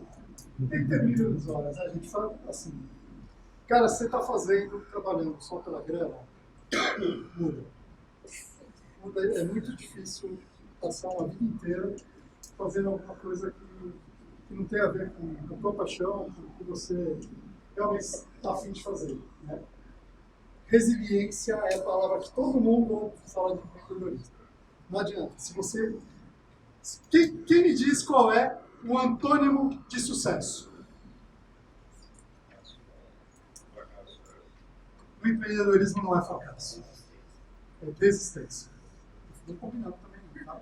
Tem que ter milhões de horas, a gente fala assim, cara, você está fazendo, trabalhando só pela grana, muda. É muito difícil passar uma vida inteira fazendo alguma coisa que não tem a ver com a tua paixão, com o que você realmente está a fim de fazer, né? Resiliência é a palavra que todo mundo fala de empreendedorismo. Não adianta. Se você... Quem me diz qual é o antônimo de sucesso? O empreendedorismo não é fracasso. É desistência. Vou combinar também, tá?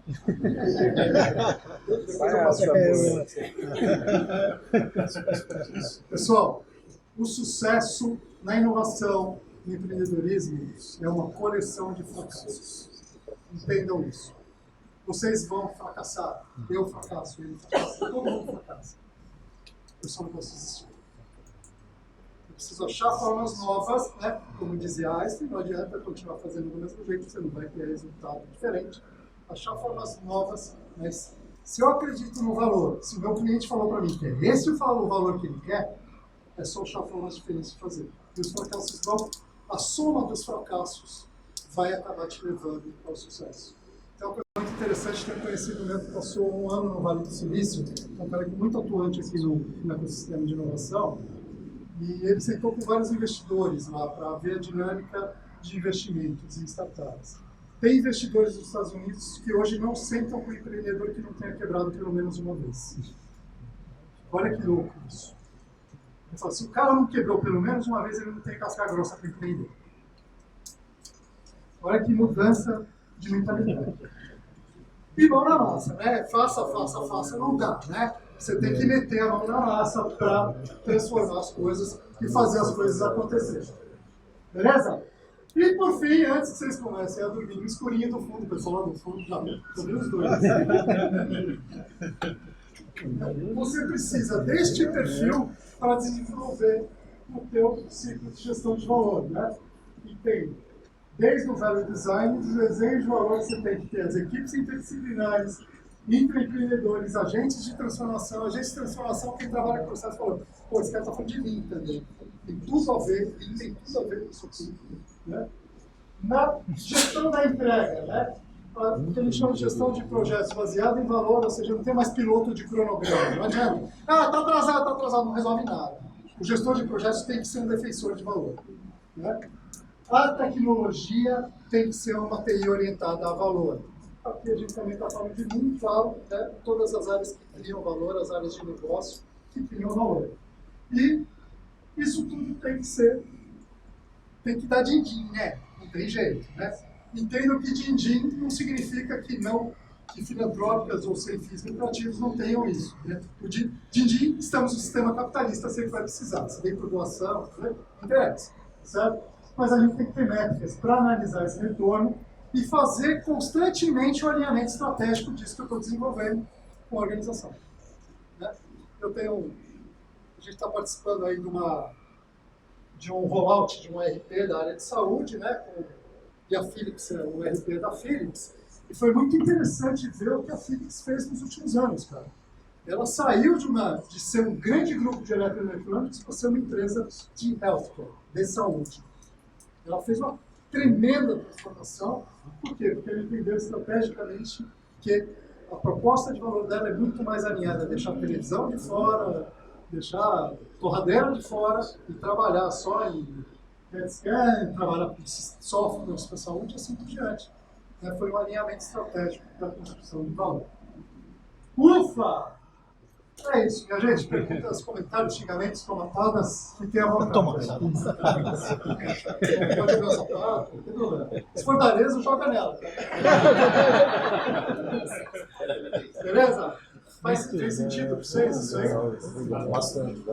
Pessoal, o sucesso na inovação, no empreendedorismo, é uma coleção de fracassos. Entendam isso. Vocês vão fracassar. Eu fracasso, ele fracassa, todo mundo fracassa. Eu só não posso desistir. Eu preciso achar formas novas, né? Como dizia Einstein, não adianta continuar fazendo do mesmo jeito, você não vai ter resultado diferente. Achar formas novas, mas se eu acredito no valor, se o meu cliente falou para mim que é esse o valor que ele quer, é só achar formas diferentes de fazer. E os fracassos vão, a soma dos fracassos vai acabar te levando ao sucesso. Então, é uma coisa muito interessante ter conhecido mesmo que passou um ano no Vale do Silício, um cara muito atuante aqui no ecossistema de inovação, e ele sentou com vários investidores lá para ver a dinâmica de investimentos em startups. Tem investidores dos Estados Unidos que hoje não sentam com o empreendedor que não tenha quebrado pelo menos uma vez. Olha que louco isso. Ele fala, se o cara não quebrou pelo menos uma vez, ele não tem casca grossa para empreender. Olha que mudança de mentalidade. E mão na massa, né? Faça, não dá, né? Você tem que meter a mão na massa para transformar as coisas e fazer as coisas acontecerem. Beleza? E por fim, antes que vocês comecem a dormir no escurinho do fundo, o pessoal lá do fundo já viu os dois. Você precisa deste perfil para desenvolver o teu ciclo de gestão de valor, né? E tem, desde o value design, do desenho de valor, você tem que ter as equipes interdisciplinares, intraempreendedores, agentes de transformação, quem trabalha com o processo falou, pô, esse cara está falando de Lean também. Tem tudo a ver, Lean tem tudo a ver com isso aqui, né? Na gestão da entrega, né? O que a gente chama de gestão de projetos baseado em valor, ou seja, não tem mais piloto de cronograma, não adianta. Ah, está atrasado, não resolve nada. O gestor de projetos tem que ser um defensor de valor, né? A tecnologia tem que ser uma TI orientada a valor. Aqui a gente também está falando de Lean, claro, né? Todas as áreas que criam valor, as áreas de negócio que criam valor. E isso tudo tem que dar din-din, né? Não tem jeito, né? Entendo que din-din não significa que filantrópicas ou sem fins lucrativos não tenham isso, né? O din-din, estamos no sistema capitalista, sempre vai precisar. Se tem por doação, né? Não interessa, certo? Mas a gente tem que ter métricas para analisar esse retorno e fazer constantemente o alinhamento estratégico disso que eu estou desenvolvendo com a organização, né? A gente está participando aí de um rollout de um RP da área de saúde, né? E a Philips é o RP da Philips. E foi muito interessante ver o que a Philips fez nos últimos anos, cara. Ela saiu de ser um grande grupo de eletroeletrônicos para ser uma empresa de healthcare, de saúde. Ela fez uma tremenda transformação. Por quê? Porque ela entendeu estrategicamente que a proposta de valor dela é muito mais alinhada a deixar a televisão de fora, deixar a torradeira de fora e trabalhar só em PET scan, trabalhar com softwares para saúde e assim por diante. Foi um alinhamento estratégico para a construção de valor. Ufa! É isso, minha gente. Perguntas, comentários, xingamentos, tomatadas, fiquem à vontade. Pode jogar essa prata, não tem problema. Se for Dareza, joga nela. Beleza? Fez sentido para vocês isso aí? Bastante.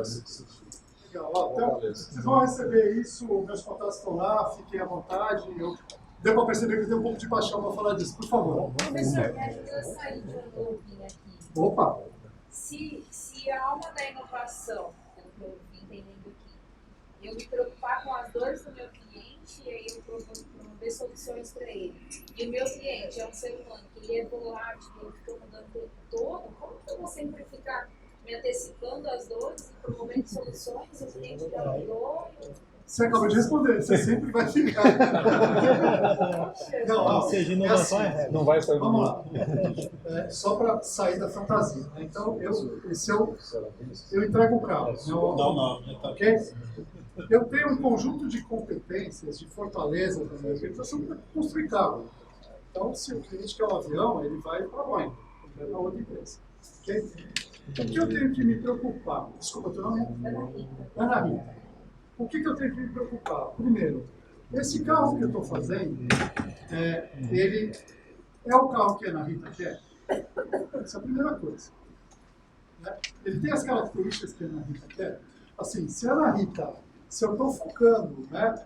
Legal. Então, vocês vão receber isso, meus contatos estão lá, fiquem à vontade. Eu Deu para perceber que eu tenho um pouco de paixão para falar disso. Por favor. Professor, me ajuda a sair de onde eu vim aqui. Opa! Se a alma da inovação, pelo que eu vim entendendo aqui, eu me preocupar com as dores do meu cliente e aí eu promover soluções para ele. E o meu cliente é um ser humano que ele é volátil, ele fica mudando o tempo todo, como que eu vou sempre ficar me antecipando as dores e promovendo soluções? O cliente já mudou. Você acabou de responder, você sempre vai ficar. Não, Ou seja, inovação é regra. Não vai sair do Vamos mundo. lá. Só para sair da fantasia. Né? Então, eu entrego o carro. Não. Ok? Eu tenho um conjunto de competências, de fortalezas na minha organização para construir carro. Então, se o cliente quer um avião, ele vai para a Boeing, ele vai para outra empresa. Ok? O que eu tenho que me preocupar? Desculpa, teu nome é Ana Rita. O que eu tenho que me preocupar? Primeiro, esse carro que eu estou fazendo, ele é o carro que a Ana Rita quer? Essa é a primeira coisa. Né? Ele tem as características que a Ana Rita quer? Assim, se a Ana Rita, se eu estou focando, né,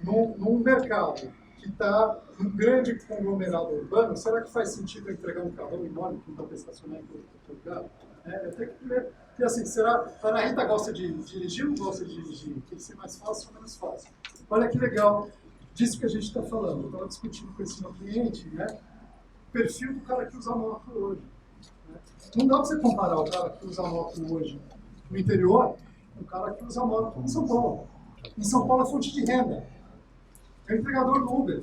num mercado que está num grande conglomerado urbano, será que faz sentido eu entregar um carro enorme que não dá para estacionar em todo lugar? Eu tenho que primeiro... E assim, será a Ana Rita gosta de dirigir ou não gosta de dirigir? Tem que ser mais fácil ou menos fácil? Olha que legal disso que a gente está falando. Eu estava discutindo com esse meu cliente, né? O perfil do cara que usa moto hoje. Né? Não dá para você comparar o cara que usa moto hoje no interior com o cara que usa moto em São Paulo. Em São Paulo é fonte de renda. É o entregador do Uber.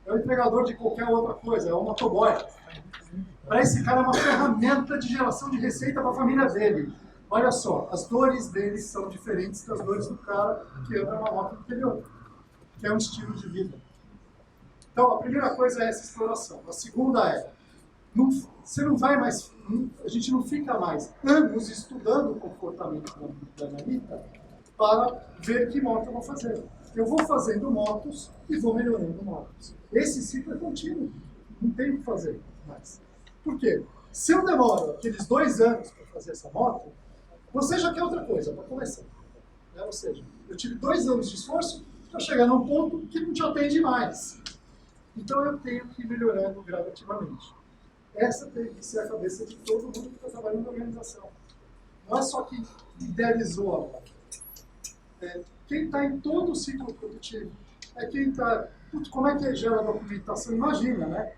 É o entregador de qualquer outra coisa, é o motoboy. Para esse cara é uma ferramenta de geração de receita para a família dele. Olha só, as dores dele são diferentes das dores do cara que anda numa moto interior, que é um estilo de vida. Então, a primeira coisa é essa exploração. A segunda é, você não vai mais, a gente não fica mais anos estudando o comportamento da Anitta para ver que moto eu vou fazer. Eu vou fazendo motos e vou melhorando motos. Esse ciclo é contínuo, não tem o que fazer mais. Por quê? Se eu demoro aqueles 2 anos para fazer essa moto, você já quer outra coisa, para começar. Né? Ou seja, eu tive 2 anos de esforço para chegar num ponto que não te atende mais. Então eu tenho que ir melhorando gradativamente. Essa tem que ser a cabeça de todo mundo que está trabalhando na organização. Não é só quem idealizou a moto. Quem está em todo o ciclo produtivo. É quem está... Como é que gera a documentação? Imagina, né?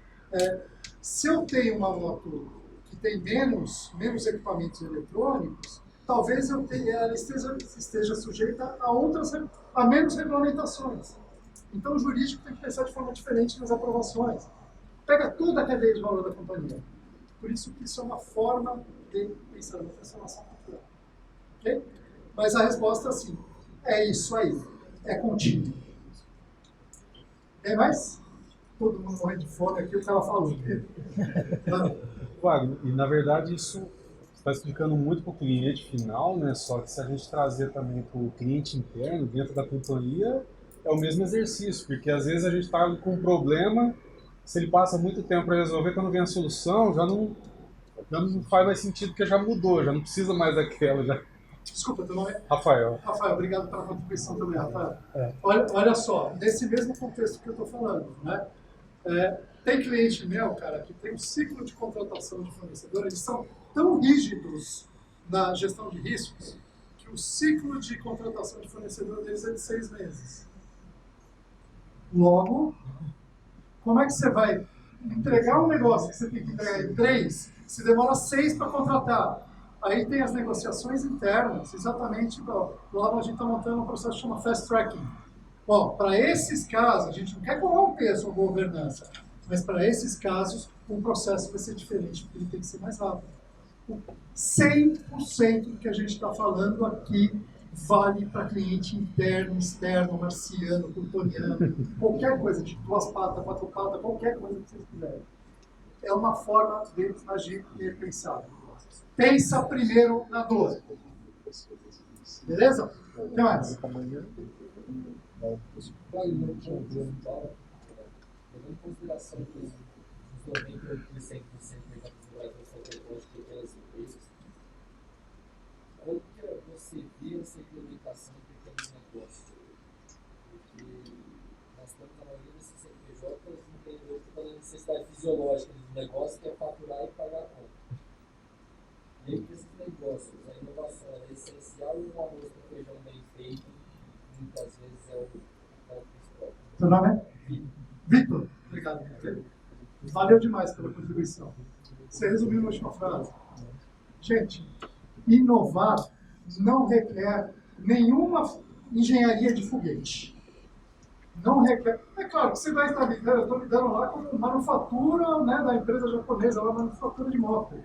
Se eu tenho uma moto que tem menos equipamentos eletrônicos, talvez ela esteja sujeita a menos regulamentações. Então o jurídico tem que pensar de forma diferente nas aprovações. Pega toda a cadeia de valor da companhia. Por isso que isso é uma forma de pensar na transformação cultural. Okay? Mas a resposta, assim, é isso aí. É contínuo. Tem mais? Todo mundo morrendo de fome aqui, o cara falou. Wagner, e na verdade isso está explicando muito para o cliente final, né? Só que se a gente trazer também para o cliente interno, dentro da companhia, é o mesmo exercício, porque às vezes a gente está com um problema, se ele passa muito tempo para resolver, quando vem a solução, já não faz mais sentido, porque já mudou, já não precisa mais daquela. Já. Desculpa, teu nome é? Rafael. Rafael, obrigado pela contribuição também, Rafael. Olha só, nesse mesmo contexto que eu estou falando, né? Tem cliente meu, cara, que tem um ciclo de contratação de fornecedor, eles são tão rígidos na gestão de riscos que o ciclo de contratação de fornecedor deles é de 6 meses. Logo, como é que você vai entregar um negócio que você tem que entregar em 3, se demora 6 para contratar? Aí tem as negociações internas, exatamente, lá a gente está montando um processo que chama Fast Tracking. Bom, para esses casos, a gente não quer corromper a sua governança, mas para esses casos, o processo vai ser diferente, porque ele tem que ser mais rápido. 100% do que a gente está falando aqui vale para cliente interno, externo, marciano, plutoniano, qualquer coisa, de 2 patas, 4 patas, qualquer coisa que vocês quiserem. É uma forma de agir e pensar. Pensa primeiro na dor. Beleza? O que mais? Levando em consideração que os 98% do mercado do Brasil são compostos por pequenas empresas, como que você vê essa implementação de pequenos negócios? Porque nós estamos fisiológica do negócio, que é faturar e pagar a conta. Dentro desses negócios, a inovação é essencial e um arroz com feijão bem feito, muitas vezes é o principal. Seu nome é? Vitor. Obrigado, Vitor. Valeu demais pela contribuição. Você resumiu na última frase. Gente, inovar não requer nenhuma engenharia de foguete. Não requer. É claro que você vai estar lidando, eu estou lidando lá com manufatura, né, da empresa japonesa, lá, manufatura de moto.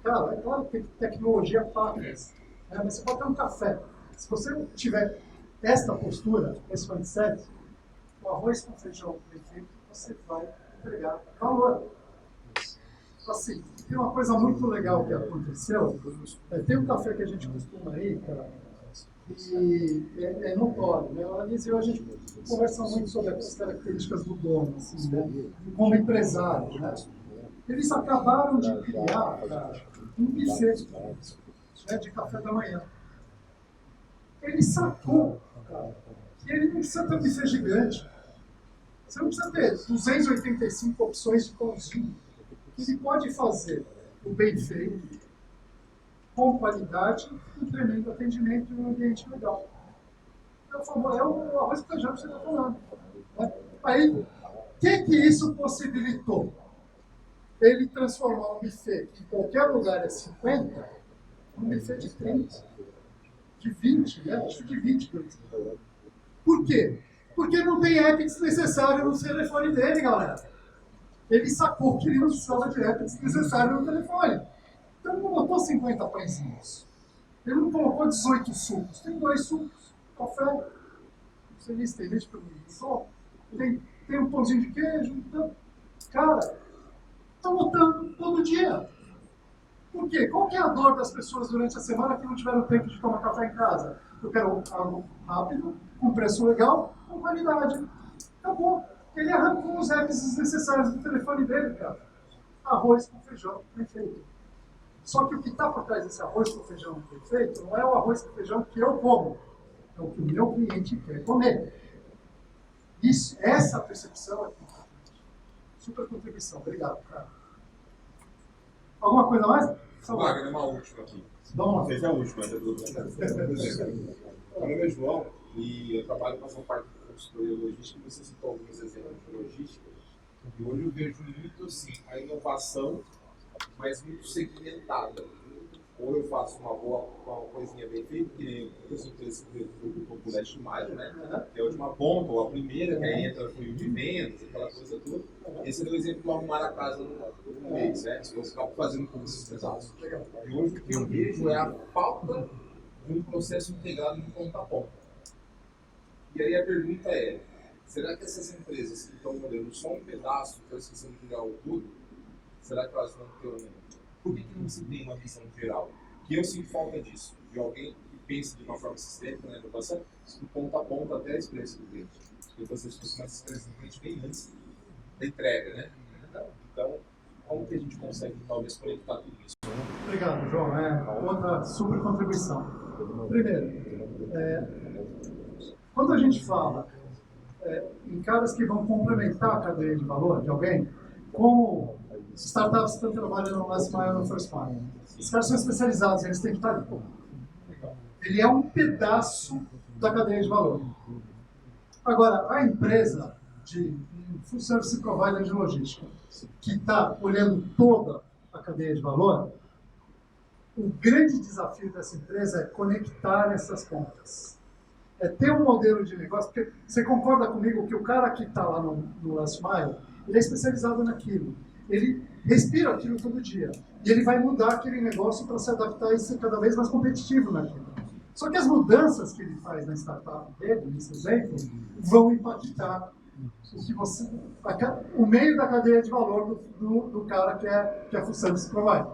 Cara, é claro que tem tecnologia fáceis, né, mas você pode ter um café. Se você tiver esta postura, esse mindset, o arroz com feijão bem feito, você vai entregar valor. Assim, tem uma coisa muito legal que aconteceu. Tem um café que a gente costuma ir, cara, e é notório, né? A Anise e eu, a gente conversa muito sobre as características do dono, assim, né? Como empresário, né? Eles acabaram de criar, cara, um buffet, né, de café da manhã. Ele sacou, cara, que ele não precisa ter um buffet gigante. Você não precisa ter 285 opções de pãozinho. Ele pode fazer o bem feito, com qualidade, um tremendo atendimento e um ambiente legal. É o arroz com feijão que você está falando. Né? Aí, o que isso possibilitou? Ele transformar um buffet que em qualquer lugar é 50, um buffet de 30, de 20, né? Acho que de 20. Por quê? Porque não tem app desnecessário no telefone dele, galera. Ele sacou que ele não precisava de app desnecessário no telefone. Então ele não botou 50 pãezinhos. Ele não colocou 18 sucos. Tem 2 sucos, café, não sei nem se tem leite para mim, só. Tem um pãozinho de queijo. Então, cara, está lotando todo dia. Por quê? Qual que é a dor das pessoas durante a semana que não tiveram tempo de tomar café em casa? Eu quero algo rápido, com preço legal, com qualidade. Acabou. Ele arrancou os apps desnecessários do telefone dele, cara. Arroz com feijão bem feito. Só que o que está por trás desse arroz com feijão bem feito não é o arroz com feijão que eu como. É o que o meu cliente quer comer. Essa percepção é importante. Super contribuição. Obrigado, cara. Alguma coisa mais? Wagner, uma última aqui. Não sei se é a última, mas é tudo bem. Meu nome é João e eu trabalho com essa parte de consultoria logística. Você citou alguns exemplos de logística. E hoje eu vejo muito assim, a inovação, mas muito segmentada. Ou eu faço uma coisinha bem feita, que eu sinto esse produto por estimagem, né? Que é a última ponta, ou a primeira, que aí entra o fio de vendas, aquela coisa toda. Esse é o exemplo de arrumar a casa no mês, né? Se você ficar fazendo com esses pedaços. E hoje o que eu vejo é a falta de um processo integrado de ponta a ponta. E aí a pergunta é, será que essas empresas que estão olhando só um pedaço, estão esquecendo de ligar o tudo, será que elas vão ter um... Por que não se tem uma visão geral? Que eu sinto falta disso, de alguém que pense de uma forma sistêmica na inovação, de ponta a ponta até a experiência do cliente. Porque vocês costumam essa experiência do cliente bem antes da entrega, né? Então, como que a gente consegue talvez conectar tudo isso? Obrigado, João. Outra super contribuição. Primeiro, quando a gente fala em caras que vão complementar a cadeia de valor de alguém, como startups estão trabalhando no last mile e no first mile. Os caras são especializados, eles têm que estar ali. Ele é um pedaço da cadeia de valor. Agora, a empresa de full service provider de logística, que está olhando toda a cadeia de valor, o grande desafio dessa empresa é conectar essas pontas. É ter um modelo de negócio, porque você concorda comigo que o cara que está lá no last mile, ele é especializado naquilo. Ele respira aquilo todo dia. E ele vai mudar aquele negócio para se adaptar e ser cada vez mais competitivo naquilo. Só que as mudanças que ele faz na startup dele, nesse exemplo, vão impactar o meio da cadeia de valor do cara que é full service provider.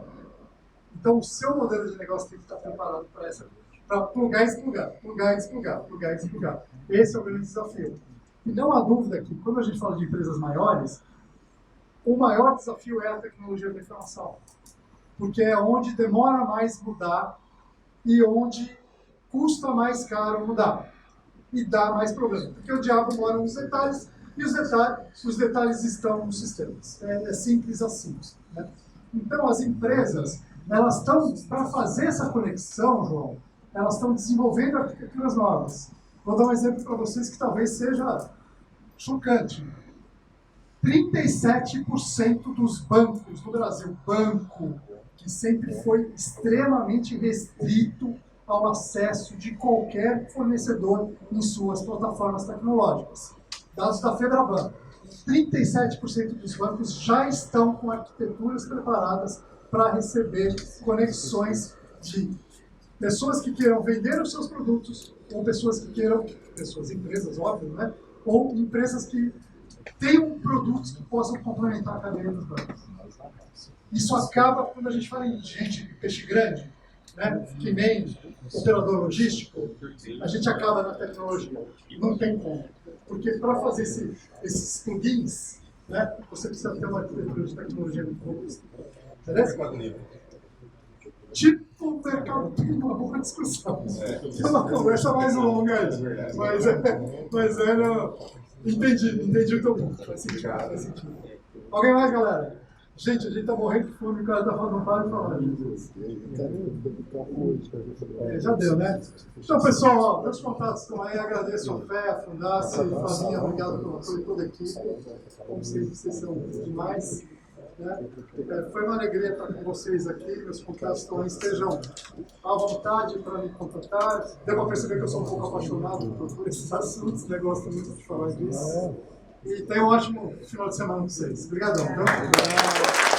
Então, o seu modelo de negócio tem que estar preparado para plugar e desplugar. Esse é o grande desafio. E não há dúvida que, quando a gente fala de empresas maiores, o maior desafio é a tecnologia da informação, porque é onde demora mais mudar e onde custa mais caro mudar e dá mais problema, porque o diabo mora nos detalhes E os detalhes estão nos sistemas. É simples assim. Né? Então, as empresas, elas estão, para fazer essa conexão, João, elas estão desenvolvendo arquiteturas novas. Vou dar um exemplo para vocês que talvez seja chocante. 37% dos bancos do Brasil, banco que sempre foi extremamente restrito ao acesso de qualquer fornecedor em suas plataformas tecnológicas. Dados da Febraban, 37% dos bancos já estão com arquiteturas preparadas para receber conexões de pessoas que queiram vender os seus produtos, ou pessoas que queiram, empresas, óbvio, né? Ou empresas que tenham produtos que possam complementar a cadeia dos bancos. Isso acaba, quando a gente fala em gente, peixe grande, né? Que nem operador logístico, a gente acaba na tecnologia. Não tem como. Porque para fazer esses plugins, né, você precisa ter uma arquitetura de tecnologia muito robusta. Beleza? Tipo o mercado tem uma boa discussão. É uma conversa mais longa aí. Mas entendi o teu ponto. Faz sentido. Alguém mais, galera? Gente, a gente tá morrendo de fome, o cara tá falando, não para de falar. Já deu, né? Então, pessoal, ó, meus contatos estão aí, agradeço a Fé, a Fundace, a Flavinha, obrigado pelo apoio de toda a equipe. Como vocês são demais. Né? Foi uma alegria estar com vocês aqui, meus contatos estão aí, estejam à vontade para me contatar. Deu para perceber que eu sou um pouco apaixonado por esses assuntos, né? Gosto muito de falar disso. E tenham um ótimo final de semana com vocês. Obrigadão. Então.